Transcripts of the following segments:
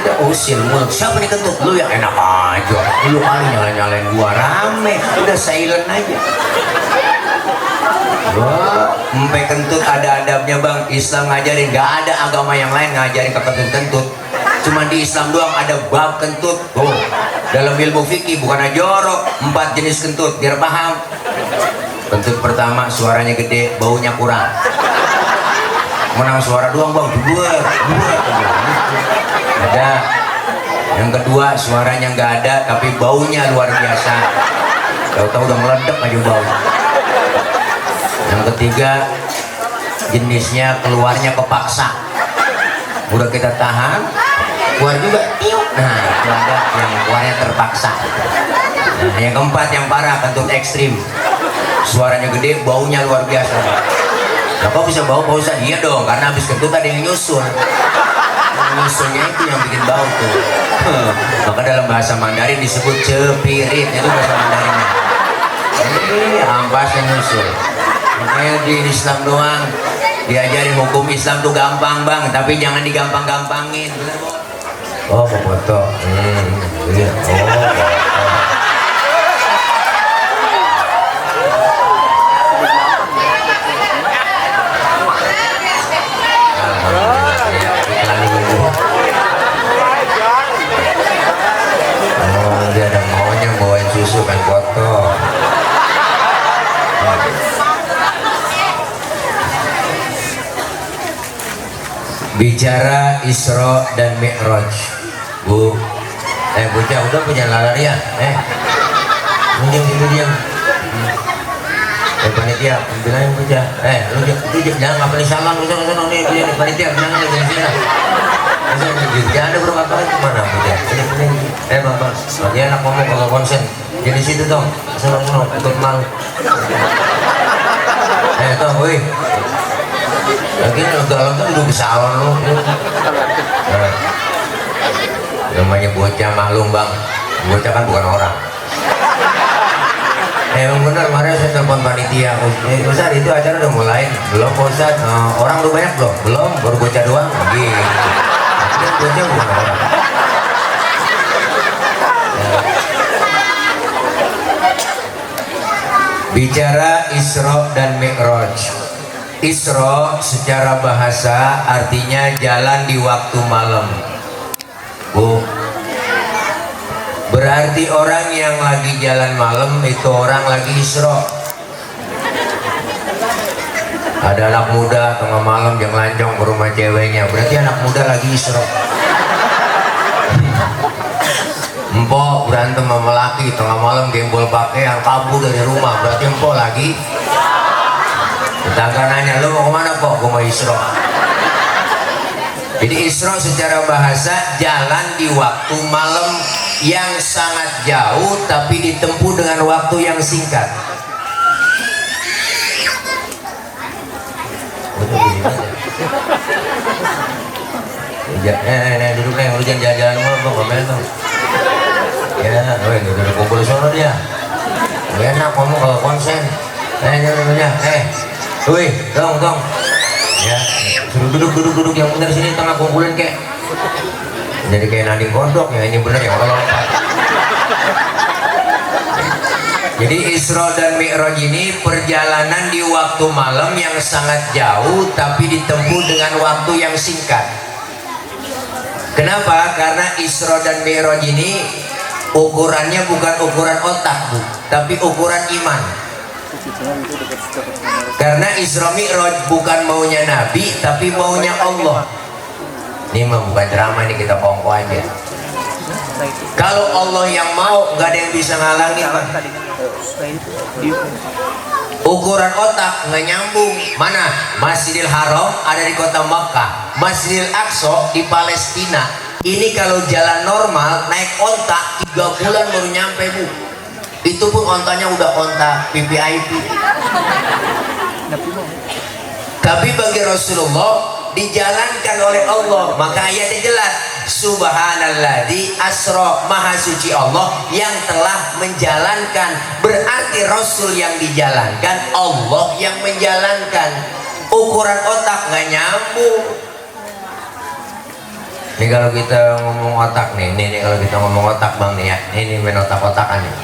Udah usil mulu. Siapa nih kentut? Lu yang enak aja. Lu kali nyalain gua rame. Udah silent aja. Wah, sampai kentut ada adabnya bang. Islam ngajarin, nggak ada agama yang lain ngajarin ke kentut-kentut. Cuma di Islam doang ada bab kentut. Oh, dalam ilmu fikih bukan ajoro 4 jenis kentut biar paham. Kentut pertama suaranya gede, baunya kurang. Menang suara doang bang, dua. Ada. Yang kedua suaranya nggak ada tapi baunya luar biasa. Tahu-tahu udah meledak aja bau. Yang ketiga jenisnya keluarnya kepaksa. Udah kita tahan, keluar juga. Nah itu ada yang keluarnya terpaksa. Nah, yang keempat yang parah kentut ekstrim. Suaranya gede, baunya luar biasa. Nah, kok bisa bau Ustaz? Iya dong, karena habis kentut ada yang nyusul. Nyusulnya itu yang bikin bau tuh. Maka dalam bahasa Mandarin disebut cepirit, itu bahasa Mandarinnya. Ampas yang nyusul. Makanya di Islam doang diajarin hukum Islam tuh gampang bang, tapi jangan digampang-gampangin. Oh, foto. Iya. Oh. Dia ada maunya bawain susu kan foto. Bicara Isra dan Mi'raj, Bu. Bocah udah punya lalaria. Diam. Panitia bilangin bocah. Lu jangan nggak boleh salam lu sono nih panitia bilang lu jangan. Jangan ada berapa kali kemana bocah. Ini bapak. Dia anak ngomong kalau konsen. Jadi situ dong. Sono ikut malu. Tuh, woi. Lagi dalam tuh duduk salon lu. Namanya bocah maklum bang. Bocah kan bukan orang. Emang bener, kemarin saya telepon panitia. Ustaz itu acara udah mulai? Belum Ustaz. Orang udah banyak belum? Belum, baru bocah doang. Gitu. Bocah bukan orang. Bicara Isra dan Mi'raj. Isra secara bahasa artinya jalan di waktu malam. Bu, berarti orang yang lagi jalan malam itu orang lagi Isra. Ada anak muda tengah malam yang lancong ke rumah ceweknya, berarti anak muda lagi Isra. Empok berantem sama laki tengah malam gembol pakai yang kabur dari rumah, berarti empok lagi. Tetangga nanya, lu mau kemana Pok? Gue mau Isra. Jadi Isra secara bahasa jalan di waktu malam yang sangat jauh tapi ditempuh dengan waktu yang singkat. Duduk nih, lu jangan jalan-jalan mulu, Bang, ngomel dong. Ya, udah kumpul sono dia. Enak ngomong kalau konsen. Woi, dong. Ya, suruh duduk yang benar sini tengah kumpulin kek. Jadi kayak Nadine Kodok ya, ini bener yang orang lompat. Jadi Isra dan Mi'raj ini perjalanan di waktu malam yang sangat jauh tapi ditempuh dengan waktu yang singkat. Kenapa? Karena Isra dan Mi'raj ini ukurannya bukan ukuran otak, Bu, tapi ukuran iman. Karena Isra Mi'raj bukan maunya Nabi tapi maunya Allah. Ini mah bukan drama, ini kita kongko aja. Kalau Allah yang mau nggak ada yang bisa ngalangin. Ukuran otak nggak nyambung. Mana? Masjidil Haram ada di kota Makkah, Masjidil Aqsa di Palestina. Ini kalau jalan normal naik onta 3 bulan baru nyampe, Bu. Itu pun ontanya udah onta VVIP. Tapi bagi Rasulullah dijalankan oleh Allah, maka ayatnya jelas, subhanalladzi asra, maha suci Allah yang telah menjalankan. Berarti Rasul yang dijalankan, Allah yang menjalankan. Ukuran otak nggak nyambung. Ini kalau kita ngomong otak nih, ini kalau kita ngomong otak bang nih ya, ini main otak-otakan nih.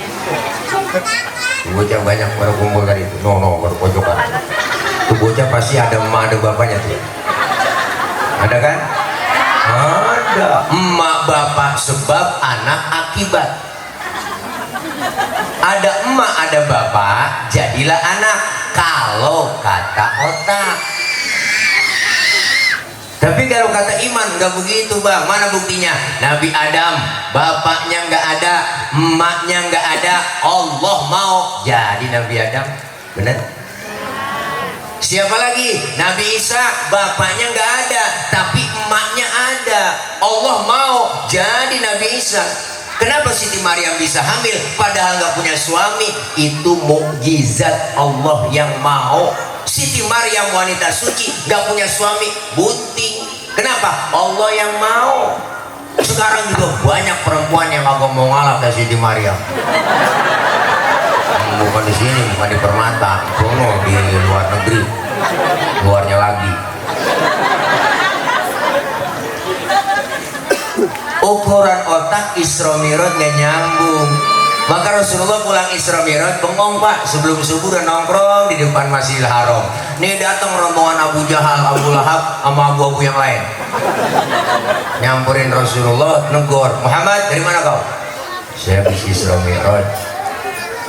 Bocah banyak baru kumpul tadi itu, no baru pojokan. Tuh bocah pasti ada emak ada bapaknya tuh. Ada kan? Ada. Emak bapak sebab, anak akibat. Ada emak ada bapak, jadilah anak. Kalau kata otak. Tapi kalau kata iman nggak begitu bang. Mana buktinya? Nabi Adam bapaknya nggak ada, emaknya nggak ada, Allah mau jadi Nabi Adam. Benar? Siapa lagi? Nabi Isa bapaknya nggak ada, tapi emaknya ada, Allah mau jadi Nabi Isa. Kenapa Siti Maryam bisa hamil padahal nggak punya suami? Itu mukjizat Allah yang mau. Siti Maryam wanita suci gak punya suami, bunting. Kenapa? Allah yang mau. Sekarang juga banyak perempuan yang agak mau ngalah ke Siti Maryam. Bukan di sini, bukan di Permata, sono di luar negeri, luarnya lagi. Ukuran otak Isra Mi'raj gak nyambung. Maka Rasulullah pulang Isra Mi'raj bengong pak, sebelum subuh udah nongkrong di depan Masjidil Haram. Nih datang rombongan Abu Jahal, Abu Lahab sama abu-abu yang lain. Nyamperin Rasulullah, negor, Muhammad dari mana kau? Saya habis Isra Mi'raj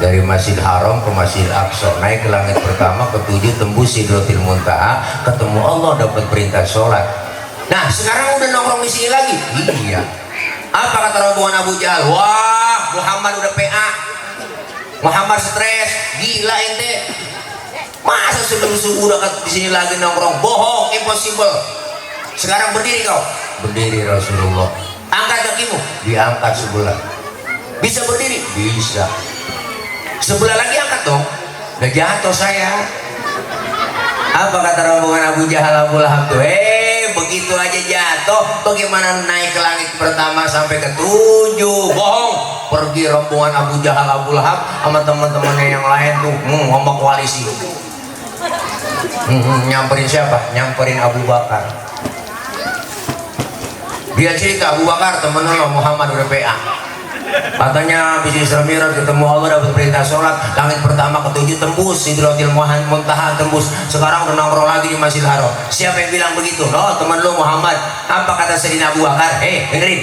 dari Masjidil Haram ke Masjidil Aqsa, naik ke langit pertama, ketujuh tembus Sidratil Muntaha, ketemu Allah, dapat perintah sholat. Nah sekarang udah nongkrong di sini lagi. Iya. Apa kata rombongan Abu Jahal? Wah, Muhammad udah PA, Muhammad stres, gila ente. Masa sebelum subuh udah di sini lagi nongkrong? Bohong, impossible. Sekarang berdiri kau. Berdiri Rasulullah. Angkat kakimu. Diangkat sebelah. Bisa berdiri? Bisa. Sebelah lagi angkat dong. Udah jatuh saya. Apa kata rombongan Abu Jahal, Abu Lahab tuh? Begitu aja jatuh, bagaimana naik ke langit pertama sampai ke 7? Bohong. Pergi rombongan Abu Jahal, Abu Lahab sama teman-temannya yang lain tuh ngomong koalisi. Nyamperin siapa? Nyamperin Abu Bakar. Dia cerita, Abu Bakar temen lo Muhammad udah PA. Katanya habis Isra Mi'raj ketemu Allah, dapat perintah sholat, langit pertama ke-7 tembus, Sidratil Muntaha tembus. Sekarang udah nongkrong lagi di Masjidil Haram. Siapa yang bilang begitu? Oh teman lu Muhammad. Apa kata Sayyidina Abu Bakar? Dengerin,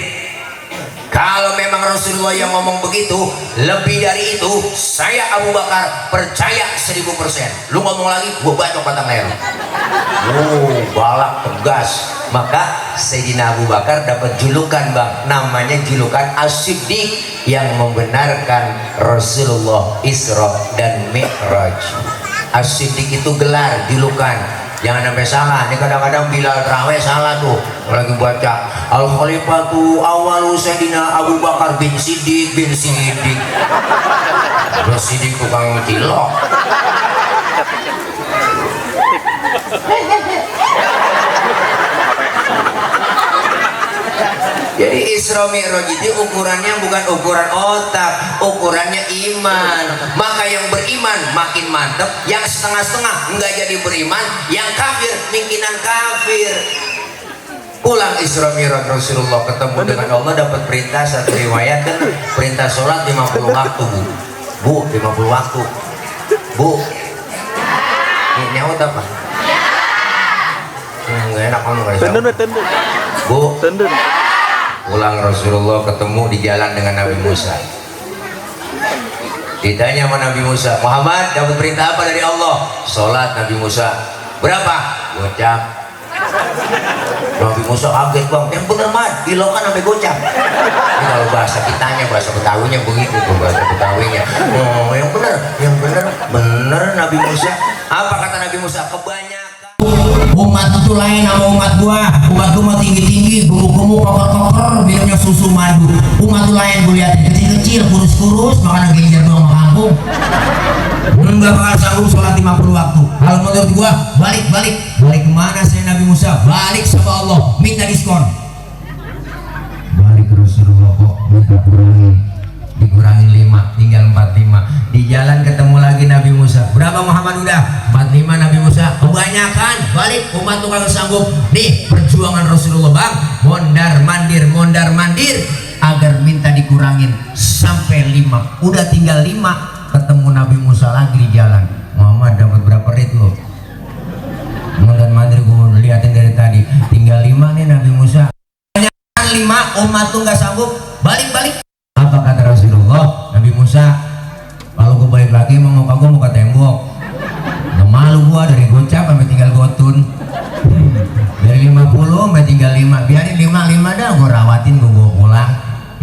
kalau memang Rasulullah yang ngomong begitu, lebih dari itu saya Abu Bakar percaya 1000%. Lu ngomong lagi gua bacok batang leher. Balak tegas. Maka Sayyidina Abu Bakar dapat julukan bang, namanya julukan As-Siddiq, yang membenarkan Rasulullah Isra dan Mi'raj. As-Siddiq itu gelar, julukan. Jangan sampai salah. Ini kadang-kadang Bilal terawih salah tuh, lagi baca Al-Khalifatu awalu Sayyidina Abu Bakar bin Siddiq bin Siddiq. Terus Siddiq tukang cilok. Jadi Isra Mi'raj itu ukurannya bukan ukuran otak, ukurannya iman. Maka yang beriman makin mantep, yang setengah-setengah enggak jadi beriman, yang kafir mungkinan kafir. Pulang Isra Mi'raj Rasulullah ketemu dengan Allah, dapat perintah. Satu riwayat kan perintah sholat 50 waktu bu 50 waktu bu. Ini nyaut apa? Nggak enak kamu guys. Bu. Pulang Rasulullah ketemu di jalan dengan Nabi Musa. Ditanya sama Nabi Musa, Muhammad dapat perintah apa dari Allah? Sholat. Nabi Musa, berapa? Gocap. Nabi Musa kaget bang, yang bener mah dilokan sampai gocap. Ini kalau bahasa kitanya, bahasa Betawinya begitu tuh, bahasa Betawinya. Oh yang bener Nabi Musa. Apa kata Nabi Musa? Kebanyakan umat itu lain sama umat gua mah tinggi-tinggi, gemuk-gemuk, koker-koker, minumnya susu madu. Umat itu lain gua lihat kecil-kecil, kurus-kurus, makan genjer doang kampung. Enggak bakal sanggup sholat 50 waktu. Kalau menurut gua balik kemana saya Nabi Musa? Balik sama Allah, minta diskon. Balik Rasulullah kok minta dikurangi 5 45, tinggal 45. Di jalan ketemu lagi Nabi Musa. Berapa Muhammad udah? 45 Nabi Musa. Kebanyakan, balik umat tuh kalau sanggup. Nih perjuangan Rasulullah bang, mondar mandir agar minta dikurangin sampai 5. Udah tinggal 5, ketemu Nabi Musa lagi di jalan. Muhammad dapat berapa rit lo? Mondar mandir gue liatin dari tadi, tinggal 5 nih Nabi Musa. Kebanyakan 5, umat tuh nggak sanggup. Balik. Apa kata Rasulullah? Nabi Musa, kalau gue balik lagi mau muka gue muka tembok. Nggak malu gue dari gocap sampai tinggal gotun. Dari 50 sampai tinggal 5. Biarin 5 dah, gue rawatin, gue bawa pulang.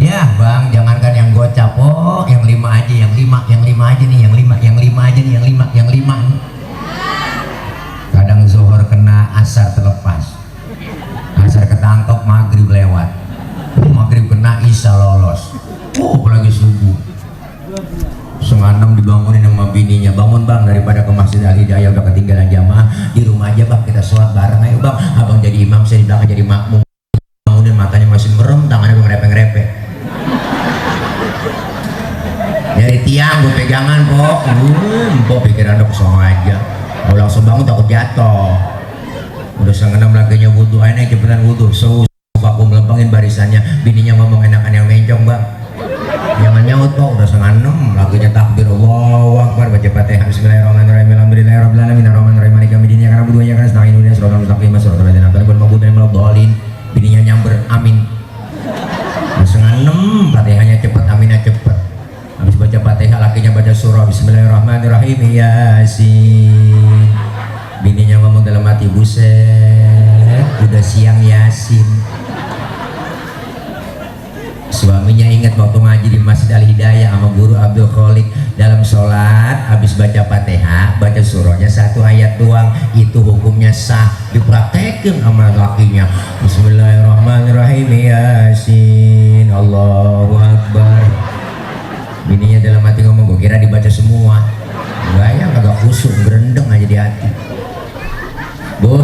Ya bang, jangankan yang gocap, oh yang 5 aja, yang 5 aja nih, yang 5 aja nih, yang 5. Kadang zuhur kena, asar terlepas. Asar ketangkep, maghrib lewat. Maghrib kena, isya lolos. Apalagi subuh. 5:30 dibangunin sama bininya, bangun bang daripada ke Masjid Al Hidayah udah ketinggalan jamaah, di rumah aja bang kita sholat bareng, ayo bang, abang jadi imam, saya di belakang jadi makmum. Bangunin matanya masih merem, tangannya ngerepek-ngerepek. Dari tiang gue pegangan kok, kok pikiran udah kosong aja. Mau langsung bangun takut jatuh. Udah 5:30 lakinya wudhu, ayo cepetan wudhu. Aku melempengin barisannya, bininya ngomong enakan yang mencong bang. Jangan nyaut kok, udah 5:30 lagunya takbir, Allahu Akbar, baca Fatihah, bismillahirrahmanirrahim, alhamdulillahirabbil alamin, arrahmanirrahim, maliki yaumiddin, iyyaka na'budu wa iyyaka nasta'in, ihdinas siratal mustaqim, siratal ladzina an'amta 'alaihim, ghairil maghdubi 'alaihim. Bininya nyamber, amin. Udah 5:30, Fatihahnya cepet, aminnya cepet. Habis baca Fatihah, lakinya baca surah, bismillahirrahmanirrahim, Yasin. Bininya ngomong dalam hati, buset, udah siang Yasin. Suaminya ingat waktu ngaji di Masjid Al Hidayah sama guru Abdul Kholik, dalam sholat habis baca Fatihah, baca surahnya 1 ayat doang, itu hukumnya sah, dipraktekin sama lakinya. Bismillahirrahmanirrahim, Yasin, Allahu Akbar. Bininya dalam hati ngomong, gue kira dibaca semua. Enggak ya, agak khusyuk, gerendeng aja di hati. Bu,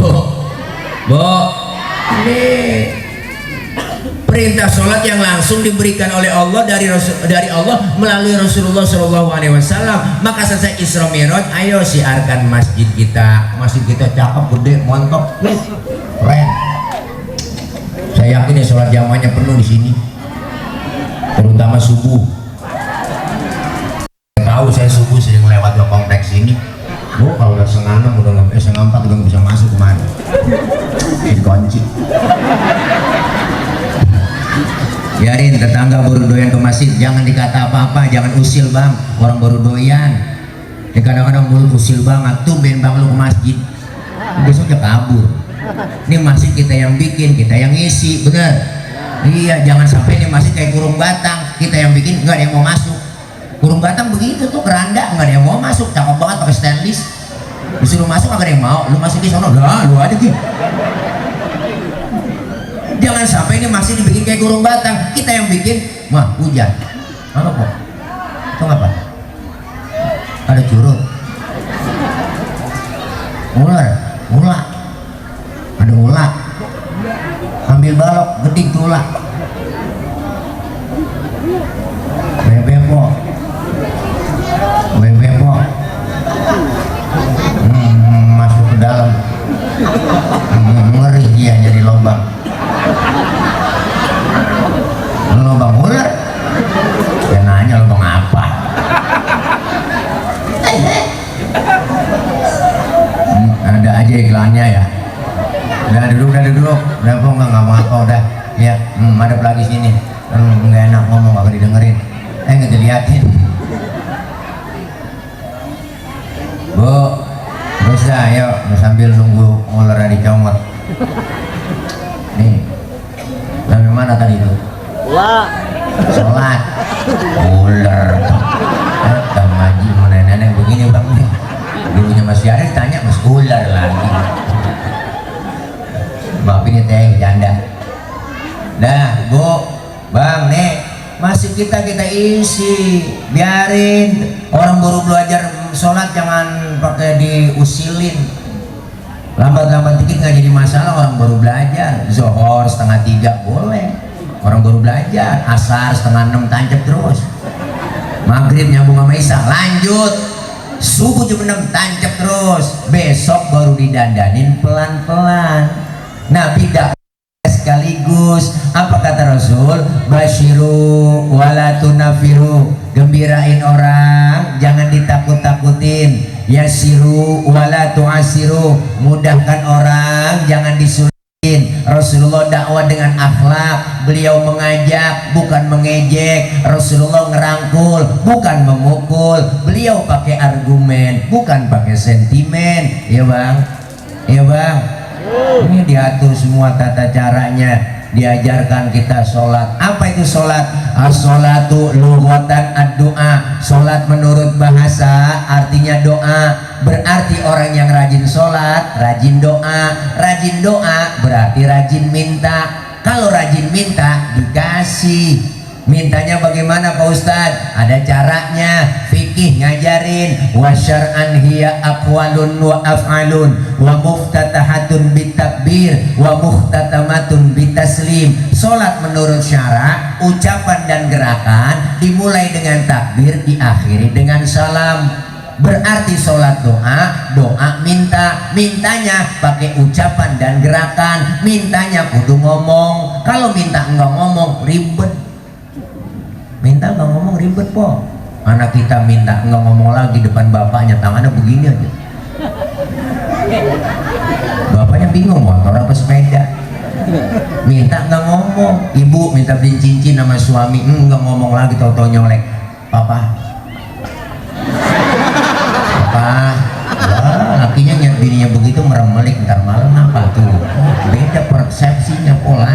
ini perintah sholat yang langsung diberikan oleh Allah dari Allah melalui Rasulullah SAW. Maka selesai Isra Mi'raj, ayo siarkan masjid kita. Masjid kita cakep, gede, mantap, keren. Saya yakin ya sholat jamaahnya penuh di sini, terutama subuh. Tahu saya subuh sering lewat ke kompleks ini. Bu, kalau udah 5:30 udah 5:04 udah bisa masuk kemana? Dikunci. Biarin tetangga baru doyan ke masjid, jangan dikata apa-apa, jangan usil bang, orang baru doyan. Ya kadang-kadang mulut usil banget, tumben bang lu ke masjid, besoknya kabur. Ini masjid kita yang bikin, kita yang isi, bener? Iya, jangan sampai ini masjid kayak kurung batang, kita yang bikin, nggak ada yang mau masuk. Kurung batang begitu tuh, keranda, nggak ada yang mau masuk, cakep banget pakai stainless. Disuruh masuk nggak ada yang mau, lu masuk di sana, lah lu aja gitu. Jangan sampai ini masih dibikin kayak kurung batang, kita yang bikin. Wah, hujan. Apa kok? Itu apa? Ada curut. Ular. Ada ular. Ambil balok, gedik tuh ular. Bebo. Masuk ke dalam. Ngeri dia jadi lubang. Lubang ular. Ya nanya lubang apa? Ada aja iklannya ya. Udah duduk. Udah kok nggak mau apa udah. Ya, madep lagi sini. Nggak enak ngomong, nggak didengerin. Nggak diliatin. Bu, terus dah, yuk sambil nunggu ular dicomot. Nih, sampai mana tadi itu? Sholat. Ular. Kata maji mau nenek begini bang nih. Dulunya masih ada, tanya mas ular lagi. Maafin ya teh, janda. Dah, bu, bang nih, masih kita isi, biarin orang baru belajar sholat jangan pakai diusilin. Lambat-lambat dikit nggak jadi masalah, orang baru belajar. Zuhur 2:30 boleh, orang baru belajar. Asar 5:30 tancap terus. maghrib nyambung sama isya, lanjut subuh jam 6 tancap terus, besok baru didandanin pelan-pelan. Nabi dakwah sekaligus, apa kata Rasul? Basyiru wala tunafiru, gembirain orang jangan ditakut-takutin. Yasiru wala tuasiru, mudahkan orang jangan disulitin. Rasulullah dakwah dengan akhlak, beliau mengajak bukan mengejek, Rasulullah ngerangkul bukan memukul, beliau pakai argumen bukan pakai sentimen. Ya bang, ya bang, ini diatur semua tata caranya, diajarkan kita sholat. Apa itu sholat? As-sholatu lughatan ad-du'a, sholat menurut bahasa artinya doa, berarti orang yang rajin sholat rajin doa, rajin doa berarti rajin minta. Kalau rajin minta dikasih. Mintanya bagaimana Pak Ustadz? Ada caranya, fikih ngajarin. Wa syar'an hiya aqwalun wa af'alun wa muftatahatun bitakbir wa muhtatamatun bitaslim. Sholat menurut syara, ucapan dan gerakan dimulai dengan takbir, diakhiri dengan salam. Berarti sholat doa, doa minta, mintanya pakai ucapan dan gerakan, mintanya kudu ngomong. Kalau minta enggak ngomong ribet. Minta nggak ngomong ribet po. Anak kita minta nggak ngomong lagi depan bapaknya, tangannya begini aja. Bapaknya bingung motor apa sepeda. Minta nggak ngomong. Ibu minta beli cincin sama suami, nggak ngomong lagi, tau-tau nyolek. Papa, wah, lakinya nyet bininya begitu meremelik, ntar malam apa tuh? Beda persepsinya pola.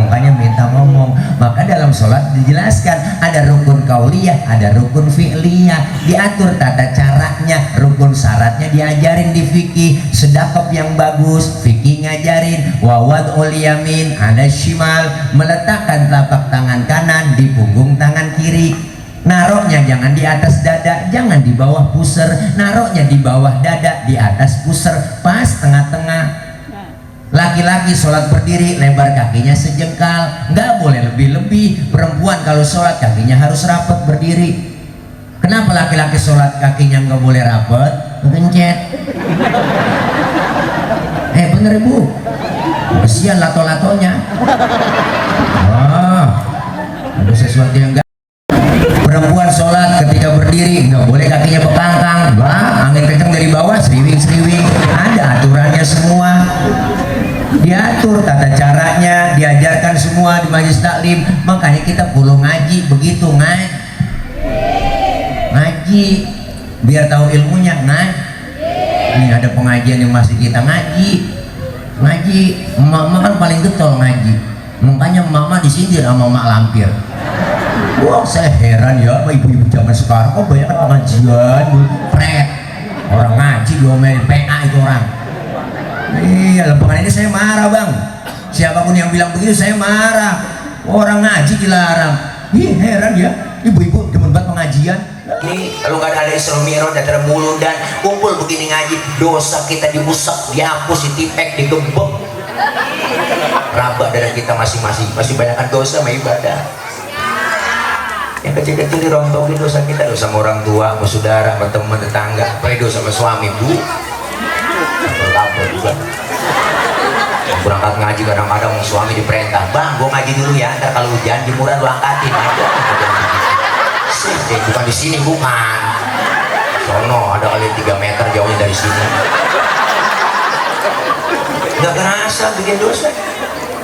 Makanya minta ngomong. Maka dalam sholat dijelaskan ada rukun kauliyah, ada rukun fi'liyah, diatur tata caranya, rukun syaratnya diajarin di fikih. Sedekap yang bagus fikih ngajarin. Wawad'ul yamin ala shimal, meletakkan telapak tangan kanan di punggung tangan kiri. Naroknya jangan di atas dada, jangan di bawah pusar. Naroknya di bawah dada, di atas pusar, pas tengah-tengah. Laki-laki sholat berdiri, lebar kakinya sejengkal, nggak boleh lebih-lebih. Perempuan kalau sholat kakinya harus rapat berdiri. Kenapa laki-laki sholat kakinya nggak boleh rapat? Kencet. Bener ibu, kesian lato-latonya. Ada sesuatu yang nggak. Perempuan sholat ketika berdiri nggak boleh kakinya bekangkang, angin kencang dari bawah, seriwing-seriwing. Ada aturannya semua, diatur tata caranya, diajarkan semua di majelis taklim. Makanya kita perlu ngaji, begitu ngaji biar tahu ilmunya. Ini ada pengajian yang masih kita ngaji. Mama kan paling getol ngaji, makanya mama disindir sama mak lampir. Wah, saya heran ya sama ibu-ibu zaman sekarang, kok banyak pengajian pret, orang ngaji diomelin PA itu orang. Iya, lempengan ini saya marah bang. Siapapun yang bilang begitu saya marah. Orang ngaji dilarang. Ih, heran ya, ibu-ibu demen banget pengajian. Ini kalau nggak ada Isra Mi'raj datang mulu dan kumpul begini ngaji, dosa kita diusap, dihapus, ditipek, digebek. Rabak darah kita masing-masing, masih banyakkan dosa sama ibadah. Yang kecil-kecil dirontongin dosa kita, dosa sama orang tua, sama saudara, sama teman, tetangga, apalagi dosa sama suami, bu. Kabel juga. Berangkat ngaji kadang-kadang suami diperintah, bang, gua ngaji dulu ya, ntar kalau hujan jemuran lu angkatin aja. Bukan di sini, bukan. Sono ada kali 3 meter jauhnya dari sini. Nggak kerasa bikin dosa.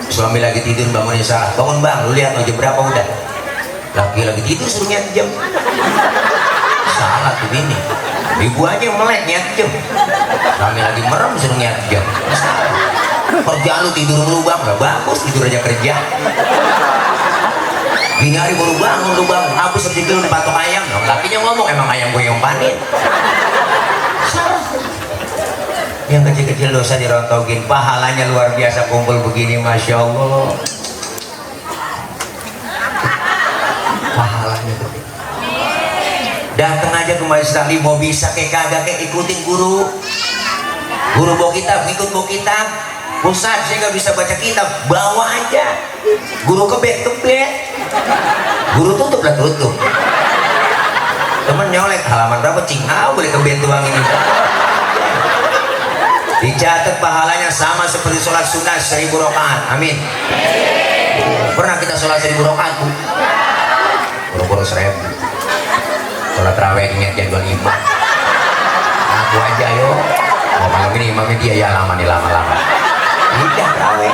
Suami lagi tidur bangunnya salah, bangun bang, lu lihat jam berapa udah. Lagi tidur suruh nyiap jam. Salah tuh bini. Ibu aja yang melek nyiap jam. Kami lagi merem suruh nyiap jam. Kerja lu tidur lu bang, gak bagus, tidur aja kerja. Gini hari baru bangun lu bang, habis rezeki lu patok ayam. Lakinya ngomong, emang ayam gue yang panen. Yang kecil-kecil dosa dirontogin, pahalanya luar biasa kumpul begini, masya Allah. Pahalanya tuh. Datang aja ke majelis taklim, mau bisa kayak kagak kayak ikutin guru. Guru bawa kitab, ikut bawa kitab. Ustaz, saya nggak bisa baca kitab, bawa aja. Guru kebet, guru tutup lah tutup. Temen nyolek halaman berapa cingau boleh ke bentuang ini. Dicatat pahalanya sama seperti sholat sunnah 1000 rakaat. Amin. Pernah kita sholat 1000 rakaat bu? Boro-boro 1000. Sholat raweh ingat jadwal imam. Aku aja yo. Oh, malam ini imamnya dia ya lama nih lama-lama. Tidak raweh.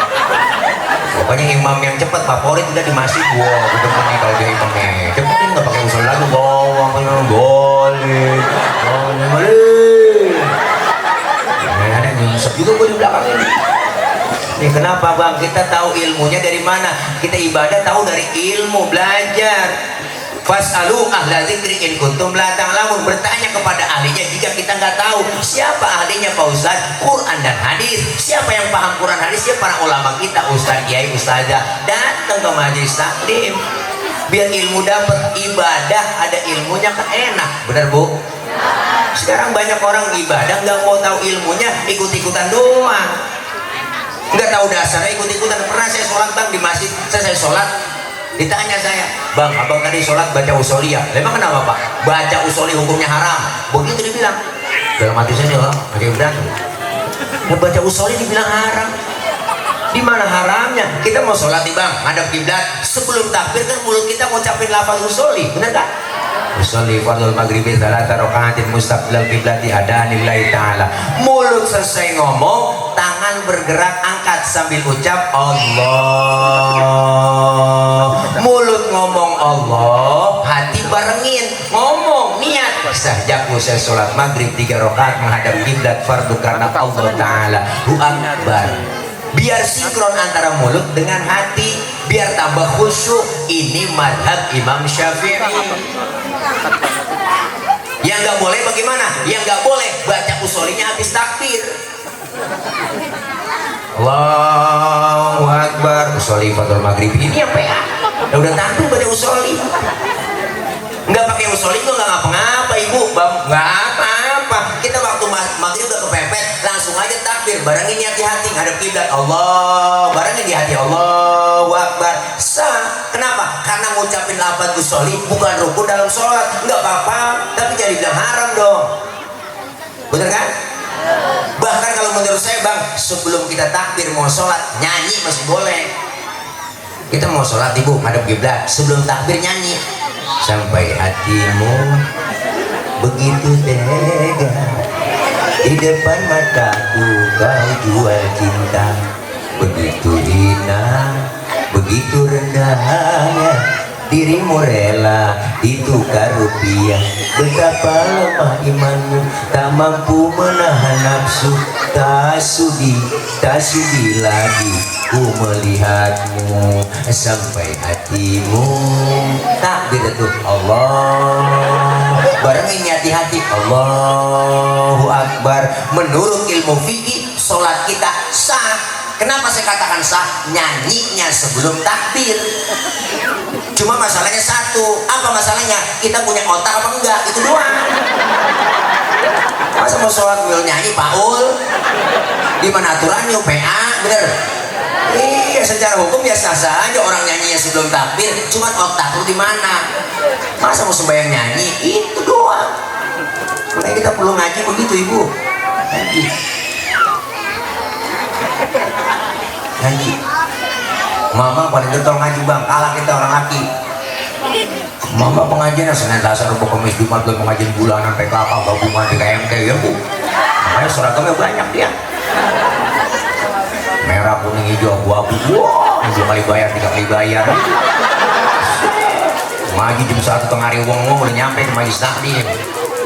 Pokoknya imam yang cepat favorit udah di masjid. Wow, bener nih kalau dia imamnya cepetin nggak pakai usul lagu. Wow, boleh. Ada nyungsep juga gue di belakang ini. Nih kenapa bang? Kita tahu ilmunya dari mana? Kita ibadah tahu dari ilmu, belajar. Fas'alu ahla dzikri in kuntum la ta'lamun. Bertanya kepada ahlinya jika kita nggak tahu. Siapa ahlinya Pak Ustaz? Quran dan hadis. Siapa yang paham Quran hadis? Siapa para ulama kita? Ustaz, kiai, ustazah. Datang ke majelis taklim. Biar ilmu dapat, ibadah ada ilmunya kan enak. Benar bu? Sekarang banyak orang ibadah nggak mau tahu ilmunya, ikut-ikutan doang. Nggak tahu dasarnya, ikut-ikutan. Pernah saya sholat bang di masjid, saya sholat, ditanya saya, bang abang tadi sholat baca usoliyah, memang kenapa pak? Baca usoli hukumnya haram, begitu dibilang. Dalam hati saya loh, pakai berantem. Ya, baca usoli dibilang haram. Di mana haramnya? Kita mau sholat nih bang, ngadap kiblat, sebelum takbir kan mulut kita ngucapin lafaz usoli, benar kan? Usolli fardul maghribi salata rakaatin mustaqbilal qiblati adanillahi ta'ala. Mulut selesai ngomong, tangan bergerak angkat sambil ucap Allah. Mulut ngomong Allah, hati barengin ngomong niat. Sahjaku saya sholat maghrib 3 rakaat menghadap kiblat fardu karena Allah Ta'ala. Hu akbar. Biar sinkron antara mulut dengan hati, biar tambah khusyuk. Ini madhab Imam Syafi'i. Yang nggak boleh bagaimana? Yang nggak boleh baca usolinya habis takbir. Allahu Akbar. Usoli fardul maghrib ini apa ya? Udah takbir baca usoli. Nggak pakai usoli itu nggak ngapa-ngapa ibu, nggak apa-apa. Kita waktu maghrib udah kepepet, langsung aja takbir, barengin niat di hati, ngadep kiblat Allah, barengin di hati Allahu Akbar. Sah. Kenapa? Karena ngucapin lafaz usoli bukan rukun dalam sholat, nggak apa-apa, tapi jangan dibilang haram dong. Bener kan? Bahkan kalau menurut saya bang, sebelum kita takbir mau sholat, nyanyi masih boleh. Kita mau sholat ibu, ngadep kiblat, sebelum takbir nyanyi. Sampai hatimu begitu tega, di depan mataku kau jual cinta. Begitu hina, begitu rendahnya dirimu rela ditukar rupiah. Betapa lemah imanmu, tak mampu menahan nafsu. Tak sudi lagi ku melihatmu. Sampai hatimu takbir itu Allah, barengin hati-hati Allahu Akbar. Menurut ilmu fikih sholat kita sah. Kenapa saya katakan sah? Nyanyinya sebelum takbir. Cuma masalahnya satu. Apa masalahnya? Kita punya otak apa enggak? Itu doang. Masa mau sholat wil nyanyi Paul? Di mana aturannya PA? Bener? Iya, secara hukum ya sah-sah aja orang nyanyinya sebelum takbir. Cuma otak lu di mana? Masa mau sembahyang nyanyi? Itu doang. Makanya kita perlu ngaji begitu ibu. Ngaji. Mama paling getol ngaji bang, kalah kita orang laki. Mama pengajian Senin Selasa Rabu Kamis Jumat pengajian bulanan PKK gabungan di KMT ya bu. Makanya seragamnya banyak dia. Merah kuning hijau abu-abu. Wah, 2 kali bayar 3 kali bayar. Ngaji jam 1 tengah hari uang udah nyampe ke majelis taklim.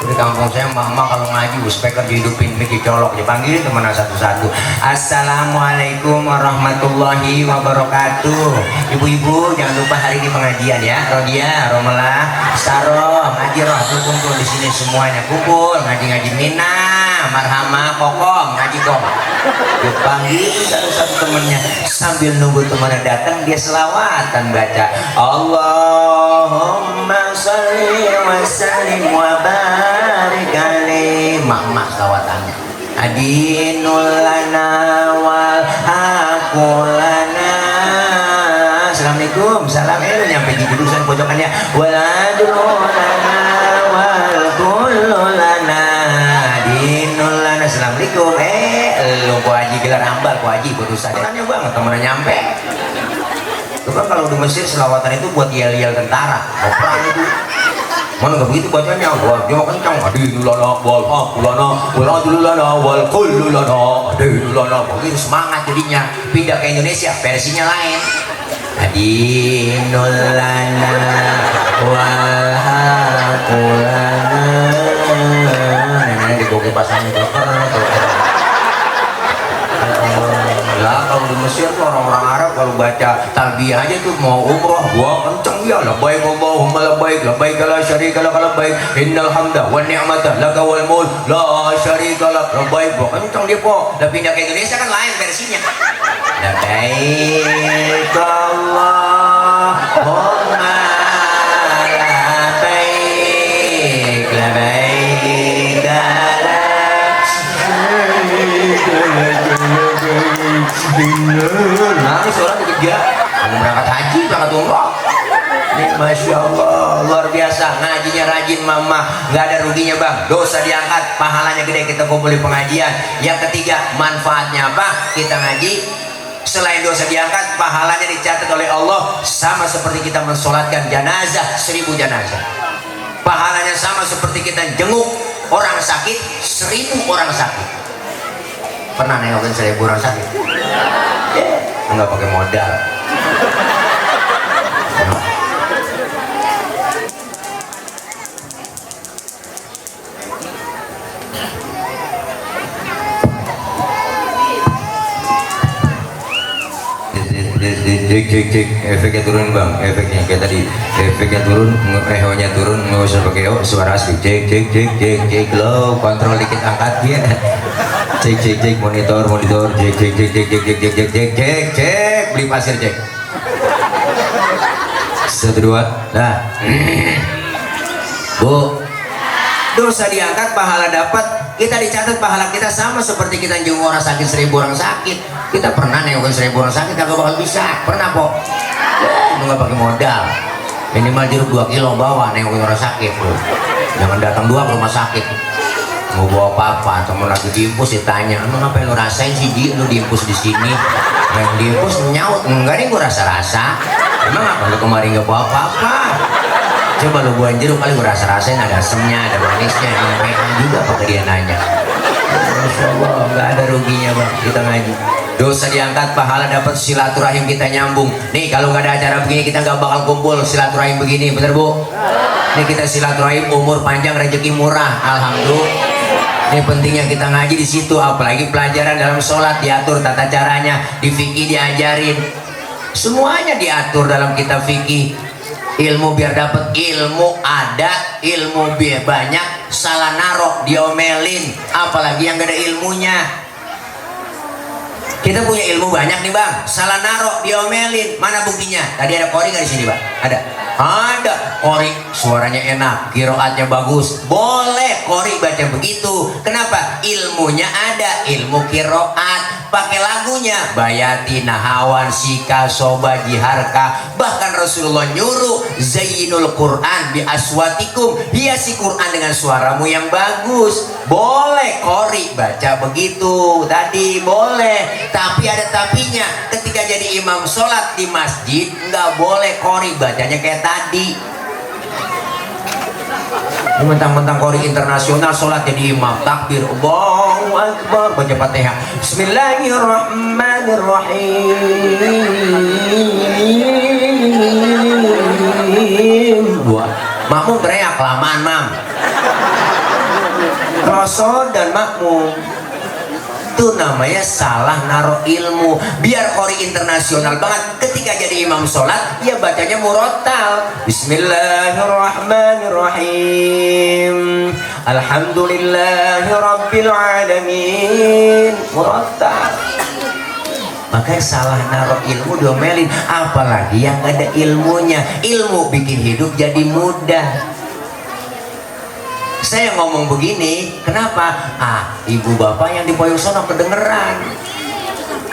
Di kampung saya mama kalau ngaji speaker dihidupin mikir colok dipanggilin kemana satu-satu. Assalamualaikum warahmatullahi wabarakatuh. Ibu-ibu jangan lupa hari ini pengajian ya. Rodia, Romelah, Saro, ngaji roh kumpul di sini semuanya kumpul ngaji Mina, Marhama, Kokom ngaji kok. Dipanggil satu-satu temennya sambil nunggu temannya datang dia selawatan baca Allahumma sholli wa sallim wa barik alaihi. Mak selawatannya adinul lana wal hakulana. Assalamualaikum, salam nyampe di jurusan pojokannya waladul lana wal kululana dinulana. Assalamualaikum. Lu Ko Haji gelar ambal, Ko Haji putus tanya banget temennya nyampe. Coba kalau di Mesir selawatan itu buat yel-yel tentara mau perang itu. Mana nggak begitu bacanya? Wah, dia mau kencang. Adilulana wal aqulana wal adilulana wal kullulana adilulana. Begitu semangat jadinya. Pindah ke Indonesia versinya lain. Adinulana wal aqulana. Nenek digoge pasangnya lah. Kalau di Mesir tuh orang-orang Arab kalau baca talbiyah aja tuh mau umroh gua kenceng ya, labbaik Allahumma labbaik labbaik la syarika lak labbaik innal hamda wan ni'mata laka wal mulk la syarika lak labbaik. Gua kenceng dia po. Udah pindah ke Indonesia kan lain versinya. Labbaik Allahumma labbaik labbaik nangis orang ketiga mau berangkat haji, berangkat umroh. Ini Masya Allah luar biasa, ngajinya rajin mama, nggak ada ruginya bang, dosa diangkat, pahalanya gede, kita kumpul di pengajian. Yang ketiga manfaatnya apa? Kita ngaji, selain dosa diangkat, pahalanya dicatat oleh Allah sama seperti kita mensolatkan jenazah 1000 jenazah. Pahalanya sama seperti kita jenguk orang sakit 1000 orang sakit. Pernah nengokin 1000 orang sakit? Enggak pakai modal. Cek efeknya turun bang, efeknya kayak tadi, efeknya turun, ehonya turun, nggak usah pakai eho, suara asli. Cek lo, kontrol dikit angkat ya. Cek monitor, cek beli pasir cek. 1 2 nah. Bu, dosa diangkat, pahala dapat. Kita dicatat pahala kita sama seperti kita jenguk orang sakit 1000 orang sakit. Kita pernah nengokin 1000 orang sakit kagak bakal bisa. Pernah kok. Nggak pakai modal. Minimal jeruk 2 kilo bawa nengokin orang sakit tuh. Jangan datang 2 ke rumah sakit. Mau bawa apa-apa, temen lagi diimpus ditanya, emang apa yang lu rasain sih Ji, lu diimpus di sini? Yang diimpus nyaut, enggak nih gua rasa-rasa. Emang apa lu kemarin nggak bawa apa-apa? Coba lu buahin jeruk kali gua rasa-rasain, ada asemnya, ada manisnya, ada juga pakai dia nanya. Masya Allah, nggak ada ruginya bang, kita ngaji. Dosa diangkat, pahala dapat, silaturahim kita nyambung. Nih kalau nggak ada acara begini kita nggak bakal kumpul silaturahim begini, bener bu? Nih kita silaturahim, umur panjang, rezeki murah, alhamdulillah. Ini pentingnya kita ngaji di situ, apalagi pelajaran dalam sholat diatur tata caranya, di fikih diajarin, semuanya diatur dalam kitab fikih. Ilmu biar dapat ilmu ada, ilmu biar banyak, salah narok diomelin, apalagi yang gak ada ilmunya. Kita punya ilmu banyak nih bang, salah narok diomelin, mana buktinya? Tadi ada kori nggak di sini bang? Ada. Kori suaranya enak, kiroatnya bagus, boleh kori baca begitu. Kenapa? Ilmunya ada, ilmu kiroat. Pakai lagunya Bayati Nahawan Sika Soba Jiharka. Bahkan Rasulullah nyuruh Zainul Quran bi aswatikum, hiasi Quran dengan suaramu yang bagus. Boleh kori baca begitu tadi, boleh. Tapi ada tapinya, ketika jadi imam sholat di masjid nggak boleh kori bacanya kayak tadi. Mentang-mentang kori internasional sholat jadi imam, takbir Allahu Akbar, baca Fatihah, Bismillahirrahmanirrahim. Buat makmum teriak kelamaan mam, Rasul dan makmum. Itu namanya salah naruh ilmu. Biar kori internasional banget, ketika jadi imam sholat ya bacanya murotal, Bismillahirrahmanirrahim, Alhamdulillahirabbil alamin, murotal. Makanya salah naruh ilmu diomelin, apalagi yang gak ada ilmunya. Ilmu bikin hidup jadi mudah. Saya ngomong begini, kenapa? Ibu bapak yang di Poyong sono kedengeran.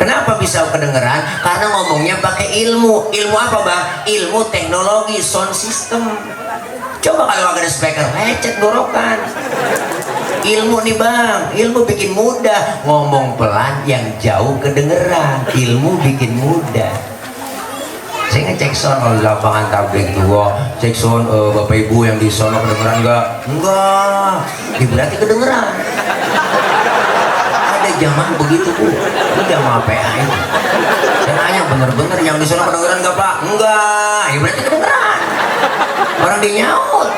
Kenapa bisa kedengeran? Karena ngomongnya pakai ilmu. Ilmu apa bang? Ilmu teknologi sound system. Coba kalau ada speaker, lecet gorokan. Ilmu nih bang, ilmu bikin mudah. Ngomong pelan yang jauh kedengeran. Ilmu bikin mudah. Saya ngecek sound kalau di lapangan tablik tua, cek sound bapak ibu yang di sono kedengeran enggak? Enggak. Berarti kedengeran. Ada jamaah begitu bu, ini jamaah PA itu. Saya nanya bener-bener yang di sono kedengeran enggak pak? Enggak. Ya berarti kedengeran. Orang dia nyaut.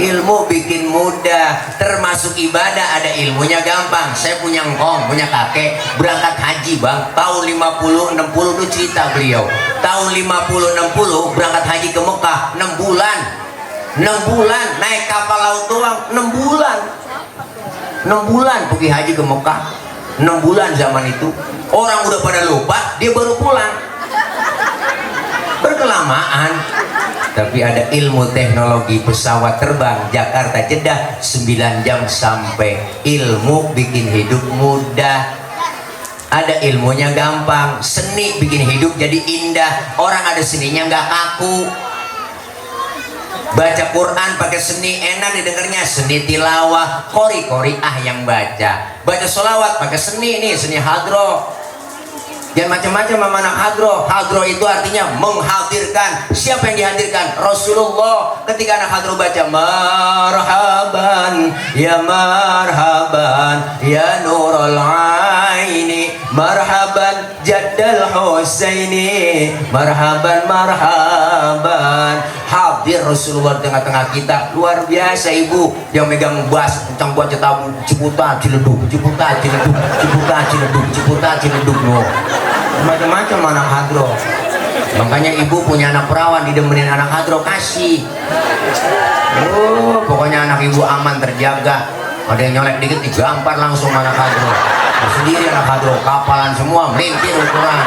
Ilmu bikin mudah, termasuk ibadah ada ilmunya gampang. Saya punya engkong, punya kakek berangkat haji bang, tahun 50-60 itu cerita beliau. Tahun 50-60 berangkat haji ke Mekah 6 bulan. 6 bulan naik kapal laut doang 6 bulan. 6 bulan pergi haji ke Mekah. 6 bulan zaman itu. Orang udah pada lupa, dia baru pulang. Berkelamaan. Tapi ada ilmu teknologi pesawat terbang Jakarta Jeddah 9 jam sampai. Ilmu bikin hidup mudah. Ada ilmunya gampang. Seni bikin hidup jadi indah. Orang ada seninya nggak kaku. Baca Quran pakai seni enak didengarnya. Seni tilawah, kori yang baca. Baca sholawat pakai seni nih, seni hadroh. Jangan macam-macam sama anak hadroh. Hadroh itu artinya menghadirkan. Siapa yang dihadirkan? Rasulullah. Ketika anak hadroh baca marhaban ya marhaban ya nurul aini marhaban jaddal husaini marhaban marhaban, hadir Rasulullah di tengah-tengah kita. Luar biasa ibu yang megang bass kencang buat tabu Ciputa Ciledug Ciputa Ciledug Ciputa Ciledug Ciputa Ciledug no. Macam-macam anak hadroh. Makanya ibu punya anak perawan didemenin anak hadroh, kasih. Pokoknya anak ibu aman terjaga. Ada yang nyolek dikit digampar langsung anak hadroh. Sendiri anak hadroh, kapalan semua melintir ukuran.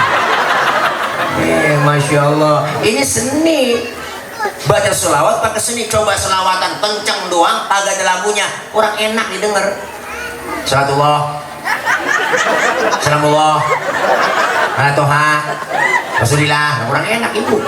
Masya Allah. Ini seni. Baca selawat pakai seni. Coba selawatan kenceng doang, agak ada lagunya, orang enak didengar. Salatullah, salamullah, Toha, Rasulillah, orang enak ibu.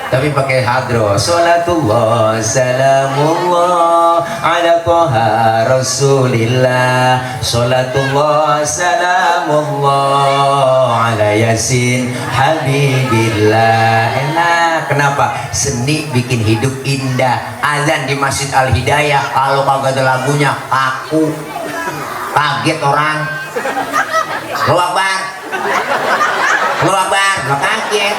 Tapi pakai hadroh, salatullah, salamullah, ala Toha Rasulillah, salatullah, salamullah, ala Yasin Habibillah. Enak, kenapa? Seni bikin hidup indah. Azan di Masjid Al Hidayah, kalau kagak ada lagunya, kaku, kaget orang. Allahu Akbar, Allahu Akbar, nggak kaget.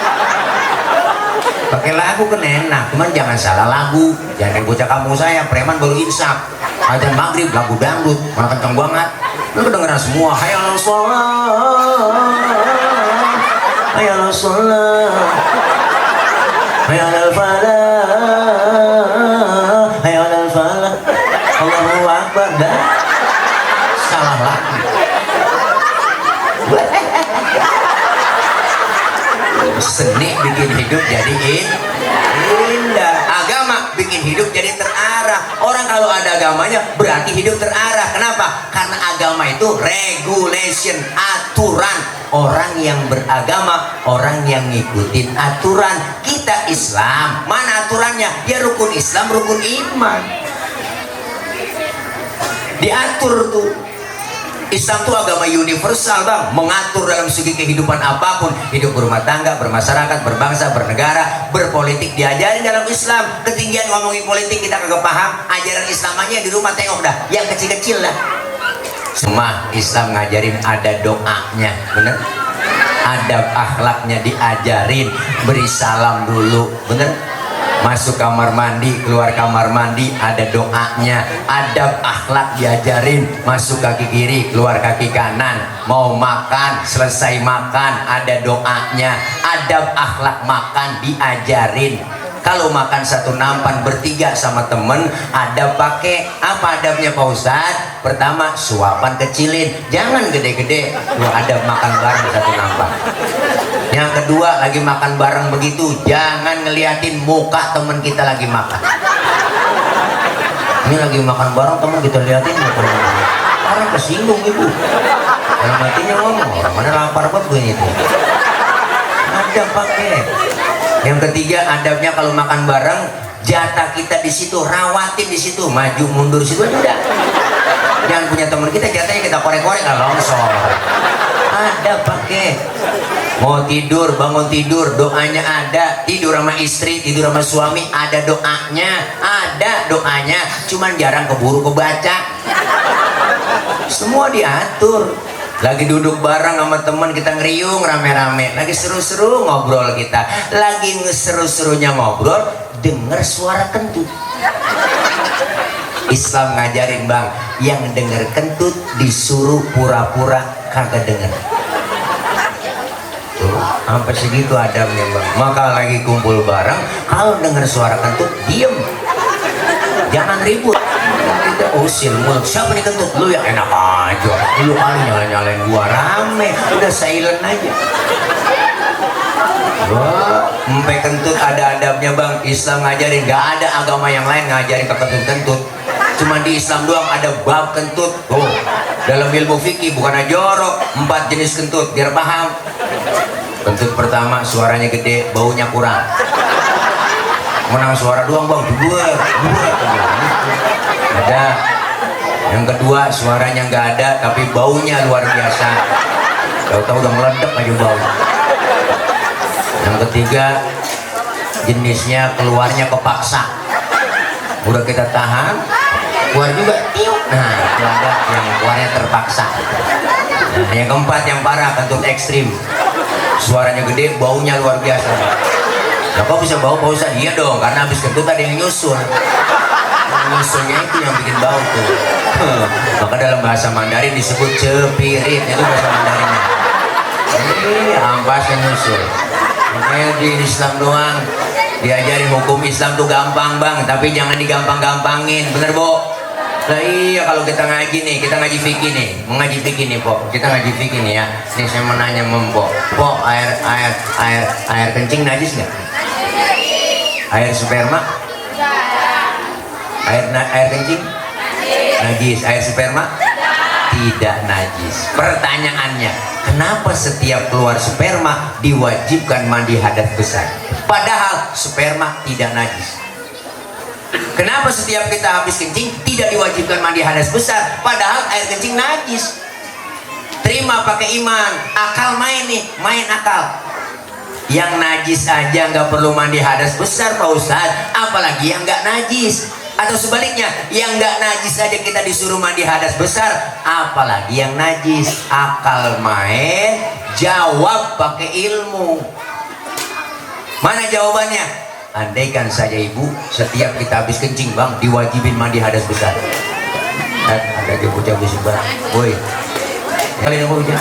Pakai lagu kan enak, cuman jangan salah lagu. Jangan bocah kampung saya, preman baru insaf, azan maghrib lagu dangdut, malah kenceng banget. Lu kedengeran semua. Hayya 'alas shalah, hayya 'alas shalah, hayya 'alal falah, hayya 'alal falah, Allahu Akbar. Dah salah lagi. Seni bikin hidup jadi indah. Agama bikin hidup jadi terarah. Orang kalau ada agamanya berarti hidup terarah. Kenapa? Karena agama itu regulation, aturan. Orang yang beragama, orang yang ngikutin aturan. Kita Islam, mana aturannya? Ya rukun Islam, rukun iman. Diatur tuh. Islam itu agama universal bang, mengatur dalam segi kehidupan apapun, hidup berumah tangga, bermasyarakat, berbangsa, bernegara, berpolitik diajarin dalam Islam. Ketinggian ngomongin politik kita kagak paham, ajaran Islamanya di rumah tengok dah, yang kecil-kecil dah. Semua Islam ngajarin ada doanya, bener? Adab akhlaknya diajarin, beri salam dulu, bener? Masuk kamar mandi, keluar kamar mandi ada doanya. Adab akhlak diajarin, masuk kaki kiri, keluar kaki kanan. Mau makan, selesai makan ada doanya. Adab akhlak makan diajarin. Kalau makan satu nampan bertiga sama temen, ada pakai apa adabnya Pak Ustadz? Pertama, suapan kecilin, jangan gede-gede. Lu adab makan bareng satu nampan. Yang kedua, lagi makan bareng begitu, jangan ngeliatin muka temen kita lagi makan. Ini lagi makan bareng, temen kita liatin muka. Karena kesinggung ibu. Dalam hatinya ngomong, orang mana lapar banget gue itu. Ada pakai. Yang ketiga adabnya kalau makan bareng, jatah kita di situ, rawatin di situ, maju mundur situ aja udah. Jangan punya teman kita jatahnya kita korek-korek kalau longsor. Ada pakai. Mau tidur, bangun tidur, doanya ada. Tidur sama istri, tidur sama suami, ada doanya, cuman jarang keburu kebaca. Semua diatur. Lagi duduk bareng sama teman kita ngeriung rame-rame, lagi seru-seru ngobrol kita, lagi seru-serunya ngobrol, denger suara kentut. Islam ngajarin bang, yang denger kentut disuruh pura-pura kagak denger. Tuh, sampai segitu adabnya bang. Maka lagi kumpul bareng, kalau denger suara kentut diem, jangan ribut. Kita usil mulut, siapa nih kentut? Lu yang enak aja, lu kali nyalain gua, rame, udah silent aja. Wah, sampai kentut ada adabnya bang. Islam ngajarin, gak ada agama yang lain ngajarin ke kentut-kentut. Cuma di Islam doang ada bab kentut. Oh, dalam ilmu fikih bukan jorok, 4 jenis kentut biar paham. Kentut pertama suaranya gede, baunya kurang. Menang suara doang bang, dua. Ada. Yang kedua suaranya nggak ada tapi baunya luar biasa. Tahu-tahu udah meledak aja bau. Yang ketiga jenisnya keluarnya kepaksa. Udah kita tahan, keluar juga tiup. Nah, itu ada yang keluarnya terpaksa. Nah, yang keempat yang parah, kentut ekstrim. Suaranya gede, baunya luar biasa. Nah, kok bisa bau Ustaz? Iya dong, karena habis kentut ada yang nyusul. Nyusulnya itu yang bikin bau tuh. Maka dalam bahasa Mandarin disebut cepirit, itu bahasa Mandarinnya. Ini ampasnya nyusul. Makanya di Islam doang diajarin hukum Islam tuh gampang bang, tapi jangan digampang-gampangin, bener Bu? Nah iya, kalau kita ngaji nih, kita ngaji fikih nih, mengaji fikih nih Po, kita ngaji fikih nih ya. Ini saya menanya Mempo, Po, air kencing najis nggak? Air sperma? Air kencing? Najis. Air sperma? Tidak najis. Pertanyaannya, kenapa setiap keluar sperma diwajibkan mandi hadas besar? Padahal sperma tidak najis. Kenapa setiap kita habis kencing tidak diwajibkan mandi hadas besar? Padahal air kencing najis. Terima pakai iman. Akal main nih, main akal. Yang najis aja nggak perlu mandi hadas besar Pak Ustadz, apalagi yang nggak najis. Atau sebaliknya, yang nggak najis aja kita disuruh mandi hadas besar, apalagi yang najis. Akal main, jawab pakai ilmu. Mana jawabannya? Andaikan saja ibu, setiap kita habis kencing bang, diwajibin mandi hadas besar. Ada aja bocah bisik banget, boy. Kalian mau hujan?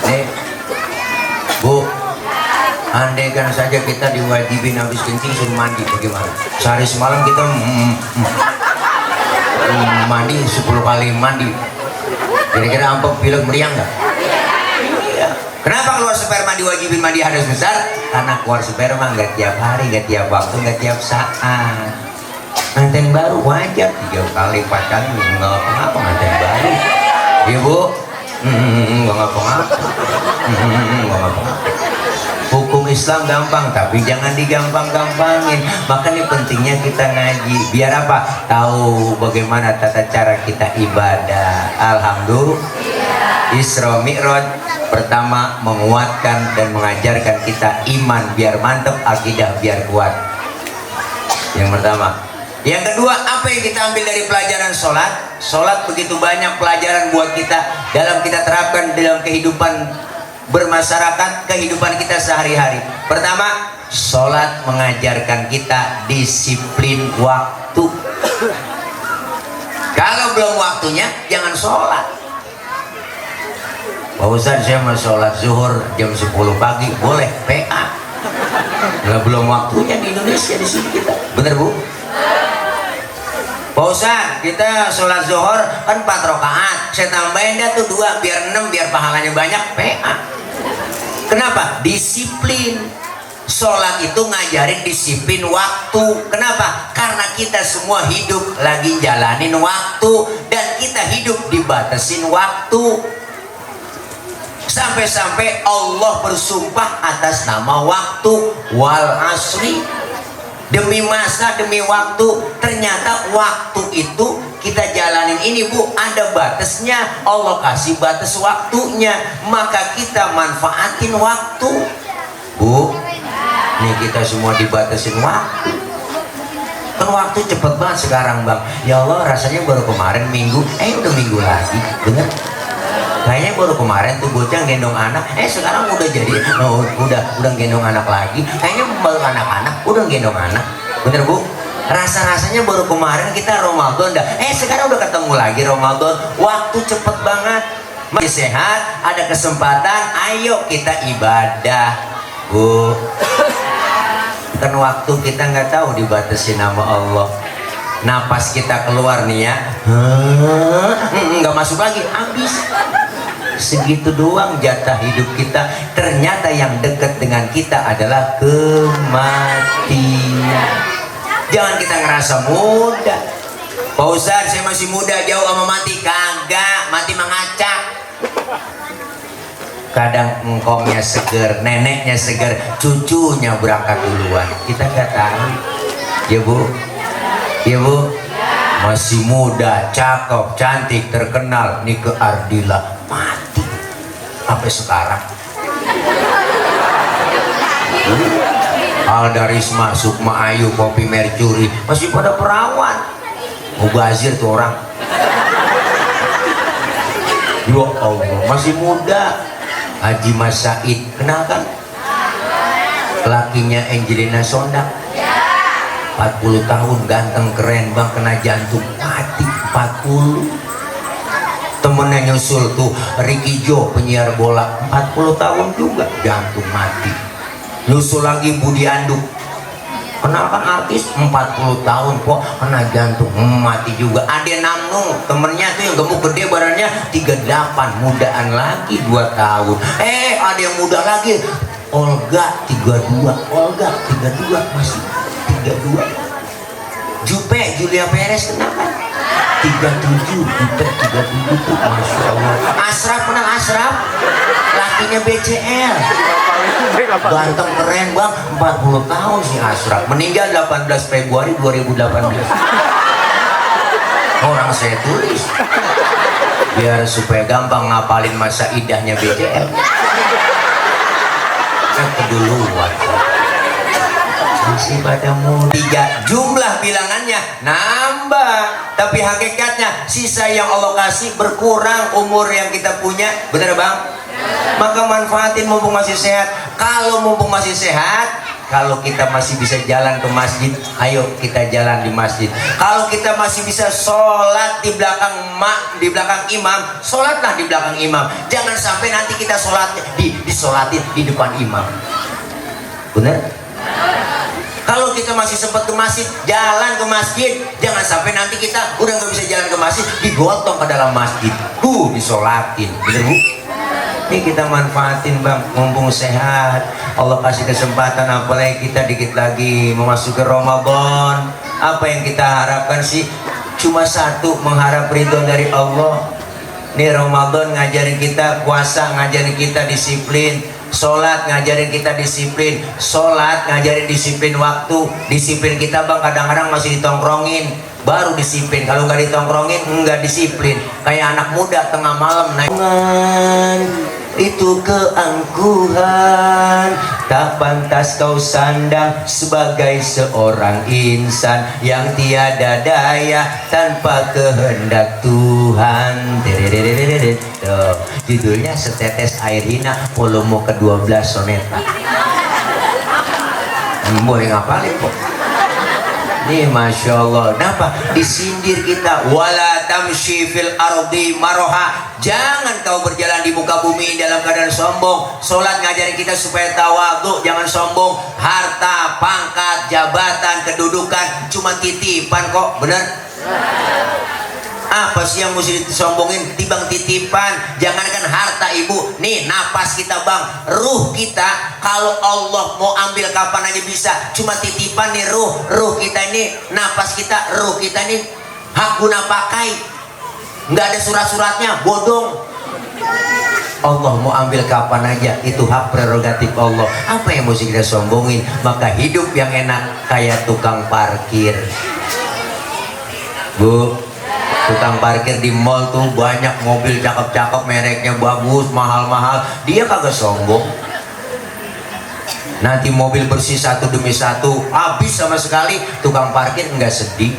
Nih, Bu. Andaikan saja kita diwajibin habis kencing suruh mandi, bagaimana? Sehari semalam kita mandi 10 kali mandi. Kira-kira ampun pilek meriang nggak? Iya. Kenapa keluar sperma diwajibin mandi hadas besar? Karena keluar sperma nggak tiap hari, nggak tiap waktu, nggak tiap saat. Manten baru wajar 3 kali, 4 kali nggak apa-apa manten baru. Ibu, nggak ngapa-ngapa. Nggak ngapa-ngapa. Hukum Islam gampang, tapi jangan digampang-gampangin. Makanya pentingnya kita ngaji. Biar apa? Tahu bagaimana tata cara kita ibadah. Alhamdulillah. Isra Mi'raj pertama menguatkan dan mengajarkan kita iman biar mantap, akidah biar kuat. Yang pertama. Yang kedua, apa yang kita ambil dari pelajaran sholat? Sholat begitu banyak pelajaran buat kita dalam kita terapkan dalam kehidupan bermasyarakat, kehidupan kita sehari-hari. Pertama, sholat mengajarkan kita disiplin waktu. Kalau belum waktunya, jangan sholat. Pak Ustadz, saya mau sholat zuhur jam 10 pagi, boleh PA. Kalau belum waktunya di Indonesia, di sini kita, bener Bu? Pak Ustadz, kita sholat zuhur kan 4 rakaat, saya tambahin dah tuh 2 biar 6 biar pahalanya banyak, PA. Kenapa? Disiplin. Sholat itu ngajarin disiplin waktu. Kenapa? Karena kita semua hidup lagi jalanin waktu, dan kita hidup dibatasin waktu. Sampai-sampai Allah bersumpah atas nama waktu, wal asri, demi masa, demi waktu. Ternyata waktu itu kita jalanin ini, Bu, ada batasnya. Allah kasih batas waktunya, maka kita manfaatin waktu, Bu. Nih kita semua dibatasin waktu. Kan waktu cepet banget sekarang, Bang. Ya Allah, rasanya baru kemarin minggu, udah minggu lagi. Bener? Kayaknya baru kemarin tuh bocah gendong anak, sekarang udah jadi, udah gendong anak lagi. Kayaknya baru anak-anak, udah gendong anak. Bener, Bu? Rasa-rasanya baru kemarin kita Ramadan dah. Sekarang udah ketemu lagi Ramadan. Waktu cepet banget. Masih sehat, ada kesempatan, ayo kita ibadah, Bu. Kan waktu kita nggak tahu dibatasi nama Allah. Napas kita keluar nih ya, nggak masuk lagi, habis. Segitu doang jatah hidup kita. Ternyata yang dekat dengan kita adalah kematian. Jangan kita ngerasa muda. Pak Ustadz, saya masih muda, jauh sama mati. Kagak, mati mengacak. Kadang engkomnya seger, neneknya seger, cucunya berangkat duluan. Kita nggak tahu. Ya, Bu. Ya, Bu. Masih muda, cakep, cantik, terkenal, Nike Ardila, mati sampai sekarang. Alda Risma, Sukma Ayu, Poppy Mercury masih pada perawan. Mubazir tuh orang. Ya Allah, masih muda. Haji Mas Said, kenal kan? Lakinya Angelina Sondak, 40 tahun, ganteng, keren, Bang, kena jantung, mati 40. Temennya nyusul tuh Ricky Jo, penyiar bola, 40 tahun juga, jantung, mati. Nyusul lagi Budi Anduk, kenal kan artis, 40 tahun kok kena jantung, mati juga. Ade Namnung, temennya tuh yang gemuk gede badannya, 38, mudaan lagi 2 tahun. Ada yang muda lagi, Olga 32, Olga 32, masih 32. Jupe, Julia Perez, kenapa? 37, Jupe 37 tuh, Masya Allah. Ashraf, kenal Ashraf? Lakinya BCL, ganteng, keren, Bang, 40 tahun si Ashraf. Meninggal 18 Februari 2018. Orang saya tulis biar supaya gampang ngapalin masa idahnya BCL. Kan keduluan. Masih pada muda. Jumlah bilangannya nambah, tapi hakikatnya sisa yang Allah kasih berkurang umur yang kita punya. Bener, Bang? Maka manfaatin mumpung masih sehat. Kalau mumpung masih sehat, kalau kita masih bisa jalan ke masjid, ayo kita jalan di masjid. Kalau kita masih bisa sholat di belakang imam, sholatlah di belakang imam. Jangan sampai nanti kita sholat disolatin di depan imam. Bener? Kalau kita masih sempat ke masjid, jalan ke masjid. Jangan sampai nanti kita udah nggak bisa jalan ke masjid, digotong ke dalam masjid, disolatin. Bener, Bu? Ini kita manfaatin, Bang, mumpung sehat. Allah kasih kesempatan, apalagi kita dikit lagi memasuki Ramadan. Apa yang kita harapkan sih? Cuma satu, mengharap ridho dari Allah. Ini Ramadan ngajarin kita puasa, ngajarin kita disiplin. Sholat ngajarin kita disiplin. Sholat ngajarin disiplin waktu. Disiplin kita, Bang, kadang-kadang masih ditongkrongin, baru disiplin. Kalau nggak ditongkrongin, nggak disiplin. Kayak anak muda tengah malam naik. Itu keangkuhan, tak pantas kau sandang sebagai seorang insan yang tiada daya tanpa kehendak Tuhan. Tuh, judulnya Setetes Air Hina, volume ke-12, soneta. Boleh ngapalin kok. Nih, Masya Allah. Kenapa? Disindir kita. Wala tamshi fil ardi maroha. Jangan kau berjalan di muka bumi dalam keadaan sombong. Sholat ngajarin kita supaya tawadhu, jangan sombong. Harta, pangkat, jabatan, kedudukan cuma titipan kok. Bener? Apa sih yang mesti disombongin? Timbang titipan. Jangankan harta ibu, nih napas kita bang, ruh kita. Kalau Allah mau ambil kapan aja bisa. Cuma titipan nih ruh kita ini, napas kita, ruh kita ini hak guna pakai. Nggak ada surat-suratnya, bodong. Allah mau ambil kapan aja, itu hak prerogatif Allah. Apa yang mesti kita sombongin? Maka hidup yang enak kayak tukang parkir. Bu, tukang parkir di mall tuh banyak mobil cakep-cakep, mereknya bagus, mahal-mahal, dia kagak sombong. Nanti mobil bersih satu demi satu habis sama sekali, tukang parkir enggak sedih.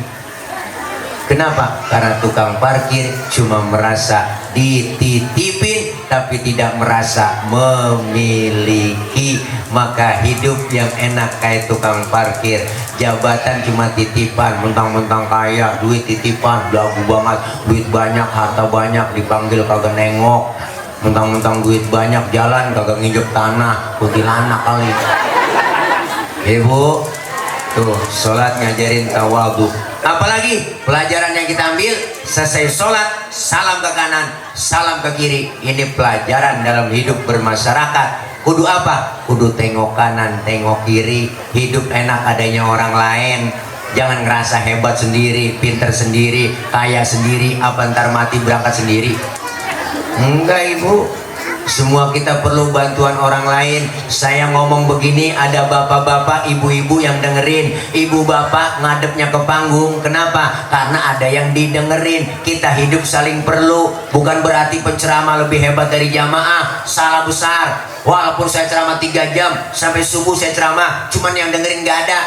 Kenapa? Karena tukang parkir cuma merasa dititipin tapi tidak merasa memiliki. Maka hidup yang enak kayak tukang parkir. Jabatan cuma titipan, mentang-mentang kaya, duit titipan, lagu banget, duit banyak, harta banyak, dipanggil kagak nengok. Mentang-mentang duit banyak, jalan kagak nginjek tanah, kuntilanak kali. Ibu, tuh sholat ngajarin tawadhu. Apalagi pelajaran yang kita ambil, selesai sholat salam ke kanan, salam ke kiri. Ini pelajaran dalam hidup bermasyarakat. Kudu apa? Kudu tengok kanan, tengok kiri. Hidup enak adanya orang lain. Jangan ngerasa hebat sendiri, pinter sendiri, kaya sendiri. Apa ntar mati berangkat sendiri? Enggak ibu. Semua kita perlu bantuan orang lain. Saya ngomong begini, ada bapak-bapak, ibu-ibu yang dengerin. Ibu bapak ngadepnya ke panggung. Kenapa? Karena ada yang didengerin. Kita hidup saling perlu. Bukan berarti penceramah lebih hebat dari jamaah. Salah besar. Walaupun saya ceramah 3 jam sampai subuh saya ceramah, cuman yang dengerin gak ada.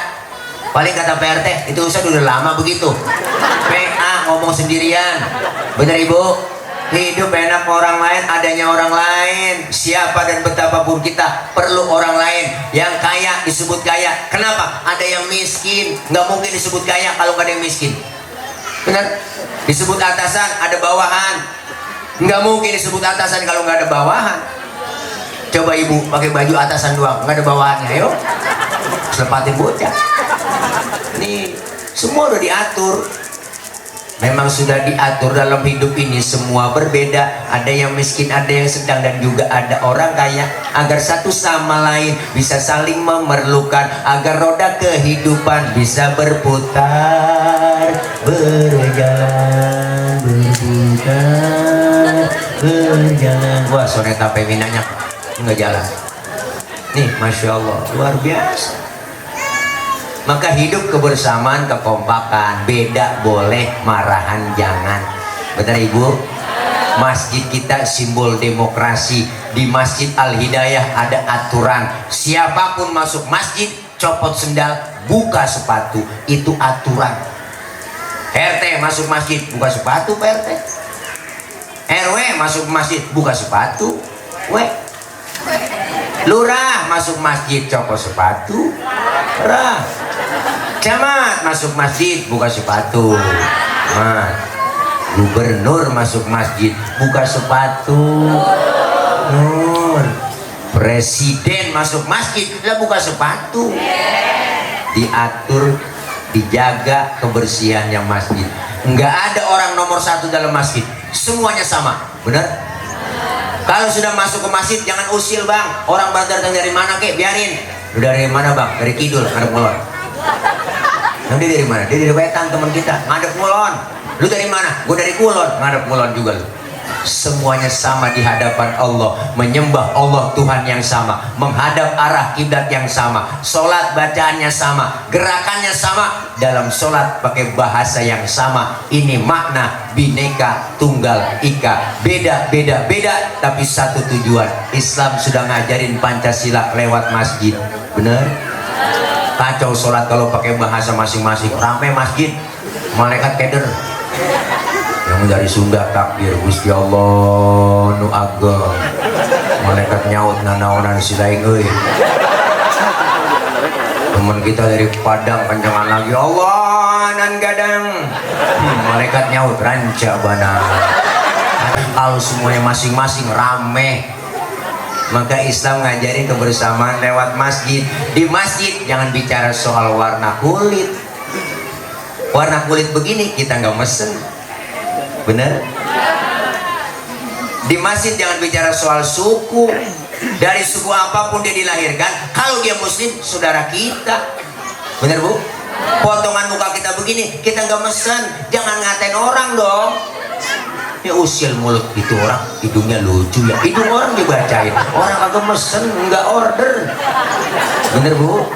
Paling kata PRT, itu Ustaz udah lama begitu. PA ngomong sendirian. Bener ibu? Hidup enak orang lain, adanya orang lain. Siapa dan betapapun kita perlu orang lain. Yang kaya disebut kaya. Kenapa? Ada yang miskin, nggak mungkin disebut kaya kalau nggak ada yang miskin. Benar? Disebut atasan, ada bawahan. Nggak mungkin disebut atasan kalau nggak ada bawahan. Coba ibu pakai baju atasan doang, nggak ada bawahannya, ayo. Selepatin bocah. Nih, semua udah diatur. Memang sudah diatur dalam hidup ini, semua berbeda. Ada yang miskin, ada yang sedang, dan juga ada orang kaya. Agar satu sama lain bisa saling memerlukan, agar roda kehidupan bisa berputar, berjalan, berputar, berjalan. Wah, soneta peminanya nggak jalan. Nih, Masya Allah, luar biasa. Maka hidup kebersamaan, kekompakan. Beda boleh, marahan jangan. Benar ibu? Masjid kita simbol demokrasi. Di Masjid Al-Hidayah ada aturan. Siapapun masuk masjid, copot sendal, buka sepatu. Itu aturan. RT masuk masjid, buka sepatu Pak RT. RW masuk masjid, buka sepatu. Lurah masuk masjid, copot sepatu. Rah. Camat masuk masjid, buka sepatu. Nah, gubernur masuk masjid, buka sepatu. Nur. Presiden masuk masjid, lah buka sepatu. Diatur, dijaga kebersihan yang masjid. Enggak ada orang nomor 1 dalam masjid, semuanya sama. Benar? Kalau sudah masuk ke masjid jangan usil bang. Orang baru datang dari mana kek, biarin. Lu dari mana bang? Dari kidul, ngadep ngulon. Nanti dari mana? Dia dari Wetan, teman kita, ngadep ngulon. Lu dari mana? Gue dari Kulon, ngadep ngulon juga lu. Semuanya sama di hadapan Allah, menyembah Allah Tuhan yang sama, menghadap arah kiblat yang sama, sholat bacaannya sama, gerakannya sama, dalam sholat pakai bahasa yang sama. Ini makna Bhinneka Tunggal Ika, beda, tapi satu tujuan. Islam sudah ngajarin Pancasila lewat masjid. Bener? Kacau sholat kalau pakai bahasa masing-masing. Ramai masjid, malaikat keder yang dari Sunda takbir Gusti Allah nu ageng, malaikat nyaut nanaonan silaing euy. Teman kita dari Padang kencangan lagi Allah nan gadang, malaikat nyaut ranca bana. Kalau semuanya masing-masing rame. Maka Islam ngajarin kebersamaan lewat masjid. Di masjid jangan bicara soal warna kulit. Warna kulit begini kita nggak mesen. Bener? Di masjid jangan bicara soal suku. Dari suku apapun dia dilahirkan, kalau dia muslim, saudara kita. Bener Bu? Potongan muka kita begini, kita nggak mesen, jangan ngatain orang dong. Ya usil mulut itu orang, hidungnya lucu ya, hidung orang dibacain, orang kagak mesen, nggak order. Bener Bu?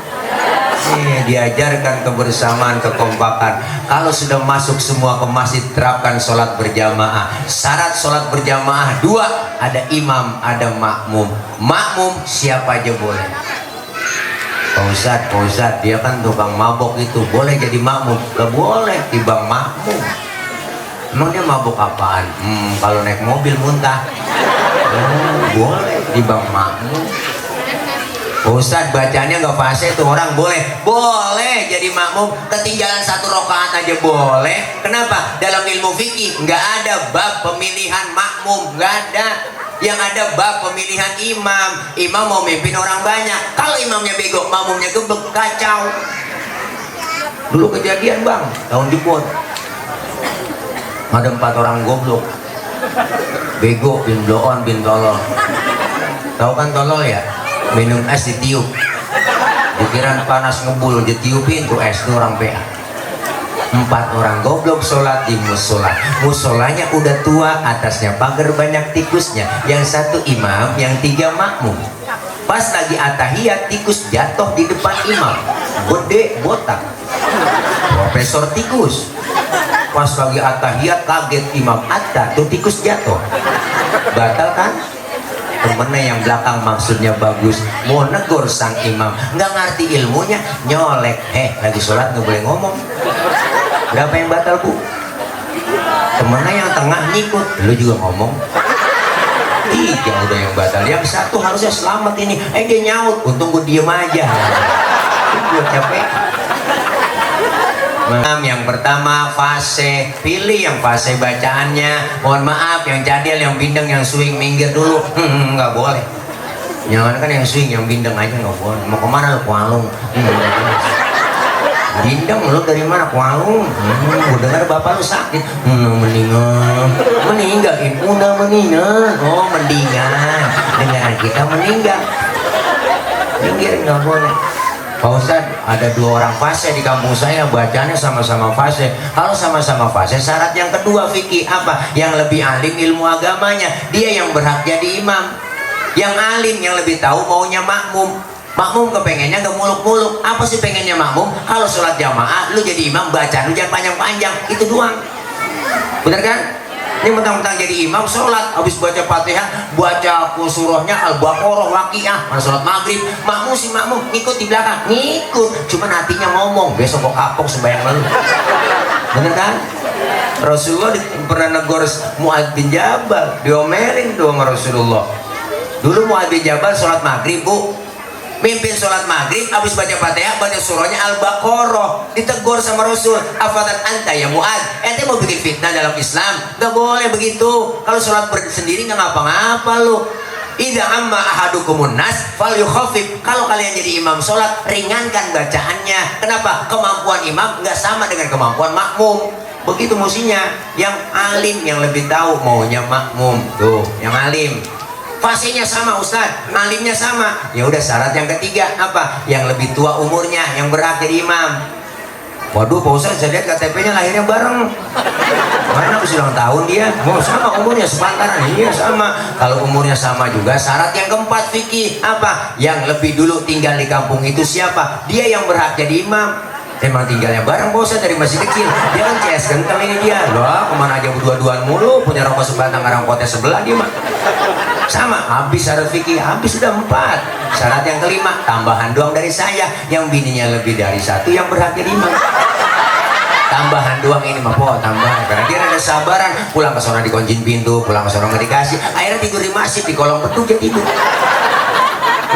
Diajarkan kebersamaan, kekompakan. Kalau sudah masuk semua ke masjid, terapkan sholat berjamaah. Syarat sholat berjamaah dua, ada imam, ada makmum. Makmum siapa aja boleh. Pak Ustadz, dia kan tukang mabok itu, boleh jadi makmum? Gak boleh, timbang makmum. Emang dia mabuk apaan? Kalau naik mobil muntah. Boleh, timbang makmum. Ustadz bacanya nggak fase tuh orang, boleh jadi makmum, ketinggalan 1 rakaat aja boleh. Kenapa? Dalam ilmu fikih nggak ada bab pemilihan makmum, nggak ada. Yang ada bab pemilihan imam. Imam mau mimpin orang banyak, kalau imamnya bego, makmumnya gebek, kacau. Dulu kejadian bang, tahun Jepun ada 4 orang goblok, bego, bin bloon, bin tolol. Tahu kan tolol ya? Minum es ditiup, pikiran panas ngebul, ditiupin tuh es tuh orang PA. 4 orang goblok sholat di musola. Musolanya udah tua, atasnya pagar banyak tikusnya. Yang 1 imam, yang 3 makmum. Pas lagi atahiyat, tikus jatuh di depan imam, gede botak, profesor tikus. Pas lagi atahiyat kaget imam atta, tuh tikus jatuh, batal kan? Temennya yang belakang maksudnya bagus, mau negor sang imam, nggak ngerti ilmunya, nyolek. Lagi sholat nggak boleh ngomong. Berapa yang batal Bu? Temennya yang tengah ngikut, lu juga ngomong. 3 udah yang batal, yang 1 harusnya selamat ini. Dia nyaut, untung gue diem aja. Gue capek. Yang pertama fase, pilih yang fase bacaannya. Mohon maaf, yang cadel, yang bindeng, yang swing minggir dulu. Nggak boleh. Jangan kan yang swing, yang bindeng aja nggak boleh. Mau kemana lu? Kualung. Bindeng lu dari mana? Kualung. Gue dengar bapak lu sakit. Meninggal. Udah meninggal. Oh mendingan. Dengan kita meninggal. Minggir nggak boleh. Pak Ustadz, ada 2 orang fase di kampung saya, bacanya sama-sama fase. Kalau sama-sama fase, syarat yang kedua fikih apa? Yang lebih alim ilmu agamanya, dia yang berhak jadi imam. Yang alim, yang lebih tahu maunya makmum. Makmum kepengennya gak muluk-muluk. Apa sih pengennya makmum? Kalau sholat jamaah, lu jadi imam, baca lu jangan panjang-panjang, itu doang. Bener kan? Ini mentang-mentang jadi imam sholat, habis baca Fatihah, baca surahnya Al-Baqarah, Waqiah, mana sholat maghrib, makmum si makmum ngikut di belakang, ngikut, cuman hatinya ngomong, besok kok kapok sembahyang lalu. Bener kan? Rasulullah pernah negor Mu'adz bin Jabal, diomelin tuh sama Rasulullah. Dulu Mu'adz bin Jabal sholat maghrib Bu, mimpin sholat maghrib, habis baca Fatihah, baca surahnya Al-Baqarah, ditegur sama Rasul, afatan anta ya Mu'adz, ente mau bikin fitnah dalam Islam? Gak boleh begitu. Kalau sholat sendiri gak ngapa-ngapa lu. Idza amma ahadukumun nas fal yukhafif. Kalau kalian jadi imam sholat, ringankan bacaannya. Kenapa? Kemampuan imam gak sama dengan kemampuan makmum. Begitu musinya. Yang alim yang lebih tahu maunya makmum. Tuh, yang alim fasenya sama Ustadz, alimnya sama. Ya udah, syarat yang ketiga apa? Yang lebih tua umurnya, yang berhak jadi imam. Waduh Pak Ustadz, saya lihat KTP-nya lahirnya bareng. Mana habis ulang tahun dia? Oh sama umurnya, sepantaran. Iya sama. Kalau umurnya sama juga, syarat yang keempat fikih apa? Yang lebih dulu tinggal di kampung itu siapa? Dia yang berhak jadi imam. Emang tinggalnya bareng Pak Ustadz dari masih kecil. Dia kan CS kental ini dia. Loh, kemana aja berdua-duaan mulu, punya rokok sebatang karang kota sebelah dia mah. Sama, habis syarat fikih, habis sudah 4. Syarat yang kelima, tambahan doang dari saya, yang bininya lebih dari 1 yang berhak jadi imam. Tambahan doang ini mah Po, tambahan. Karena dia ada sabaran, pulang ke sana dikuncin pintu, pulang ke sana nggak dikasih, akhirnya tidur di masjid, di kolong petung dia tidur.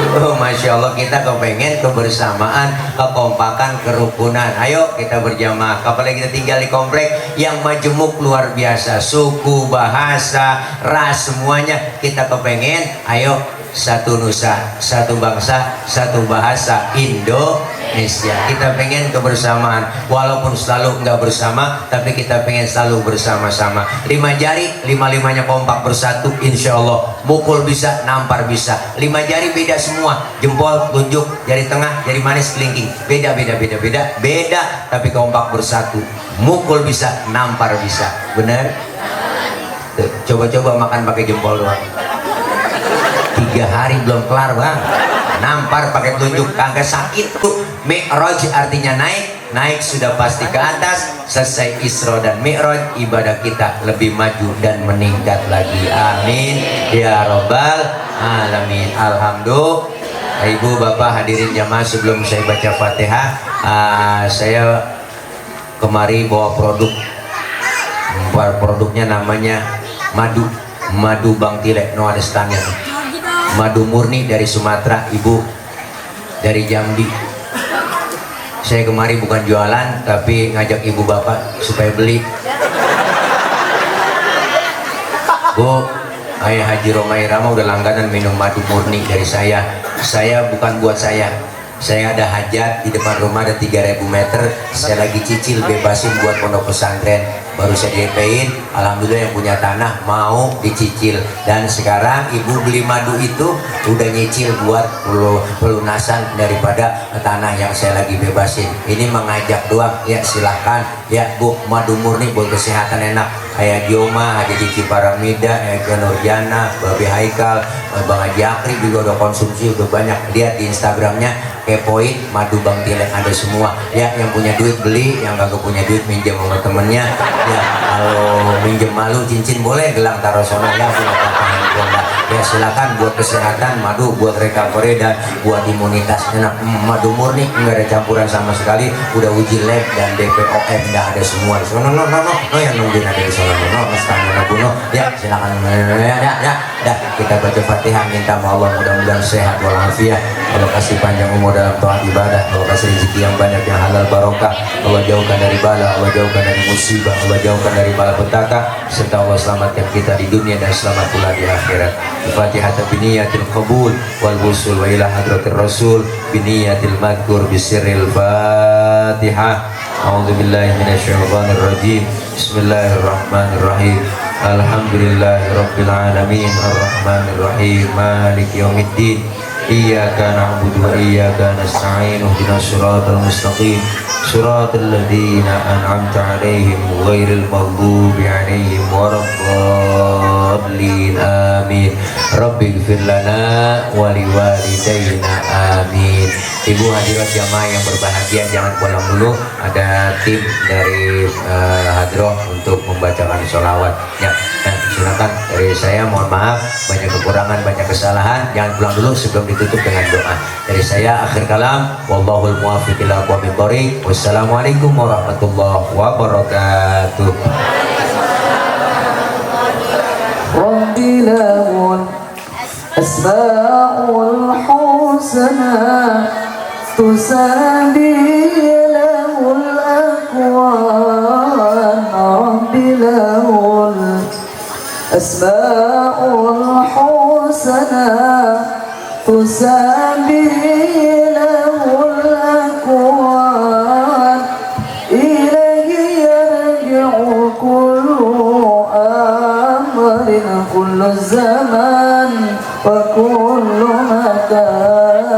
Oh, Masya Allah, kita kepengen kebersamaan, kekompakan, kerukunan. Ayo kita berjamaah. Apalagi kita tinggal di komplek yang majemuk luar biasa, suku, bahasa, ras, semuanya kita kepengen. Ayo satu nusa, satu bangsa, satu bahasa Indonesia. Kita pengen kebersamaan, walaupun selalu nggak bersama, tapi kita pengen selalu bersama-sama. 5 jari, 5-5-nya kompak bersatu, insya Allah. Mukul bisa, nampar bisa. 5 jari beda semua, jempol, tunjuk, jari tengah, jari manis, kelingking. Beda, tapi kompak bersatu. Mukul bisa, nampar bisa. Bener? Tuh, coba-coba makan pakai jempol doang. 3 hari belum kelar bang. Nampar pakai tunjuk, kagak sakit tuh. Mi'raj artinya naik sudah pasti ke atas. Selesai Isra dan Mi'raj, ibadah kita lebih maju dan meningkat lagi. Amin ya robbal alamin. Alhamdulillah. Ibu bapak hadirin jamaah, sebelum saya baca Fatihah, saya kemari bawa produknya namanya madu Bang Tilek, no ada standnya. Madu murni dari Sumatera, ibu dari Jambi. Saya kemari bukan jualan, tapi ngajak ibu bapak supaya beli. Bu, Ayah Haji Romai Rama udah langganan minum madu murni dari saya. Saya bukan buat saya ada hajat di depan rumah, ada 3000 meter. Saya lagi cicil bebasin buat pondok pesantren. Baru saya DP-in, alhamdulillah yang punya tanah mau dicicil. Dan sekarang ibu beli madu itu udah nyicil buat pelunasan daripada tanah yang saya lagi bebasin. Ini mengajak doang, ya silahkan ya bu, madu murni buat kesehatan enak. Kayak Joma, Haji Cici Paramida, Eka Nurjana, Babi Haikal, Bang Haji Akri juga udah konsumsi, udah banyak. Lihat di Instagramnya, kepoin madu Bang Tilek, ada semua. Ya yang punya duit beli, yang kagak punya duit minjem sama temennya. Ya kalau minjem malu cincin boleh, gelang taruh sono ya, ya silakan buat kesehatan, madu buat recovery dan buat imunitas enak. Madu murni nggak ada campuran sama sekali, udah uji lab dan BPOM, nggak ada semua. No yang nungguin ada di sana, ya silakan. Ya kita baca Fatihah, minta sama Allah mudah-mudahan sehat walafiat, Allah kasih panjang umur dalam taat ibadah, Allah kasih rezeki yang banyak yang halal barokah, Allah jauhkan dari bala, Allah jauhkan dari musibah, Allah jauhkan dari malapetaka, serta Allah selamatkan kita di dunia dan selamat pula di akhirat. Fatihah biniyatil qabul wal wusul wa ila hadratir rasul biniyatil madkur bisirril Fatihah. A'udzubillahi minasyaitonir rajim. Bismillahirrahmanirrahim. Alhamdulillahirabbil alamin arrahmanir rahim maliki yaumiddin. Iyyaka na'budu wa iyyaka nasta'in. Ihdinas siratal mustaqim. Siratal ladzina an'amta 'alaihim ghairil maghdubi 'alaihim waladdallin. Amin. Rabbighfir lana wa liwalidayna. Amin. Ibu hadirat jamaah yang berbahagia, jangan pulang dulu. Ada tim dari Hadroh untuk membacakan sholawat. Ya, silakan. Dari saya mohon maaf, banyak kekurangan, banyak kesalahan. Jangan pulang dulu sebelum ditutup dengan doa. Dari saya akhir kalam. Wallahul muwaffiq ila aqwamit thoriq. Wassalamualaikum warahmatullahi wabarakatuh. Rabbil asmaul husna tusabi lahul akwan. Rabbil asmaul husna tusabi lahul akwan. Ilaihi yarji'u kullu amrin kullu zaman wa kullu makan.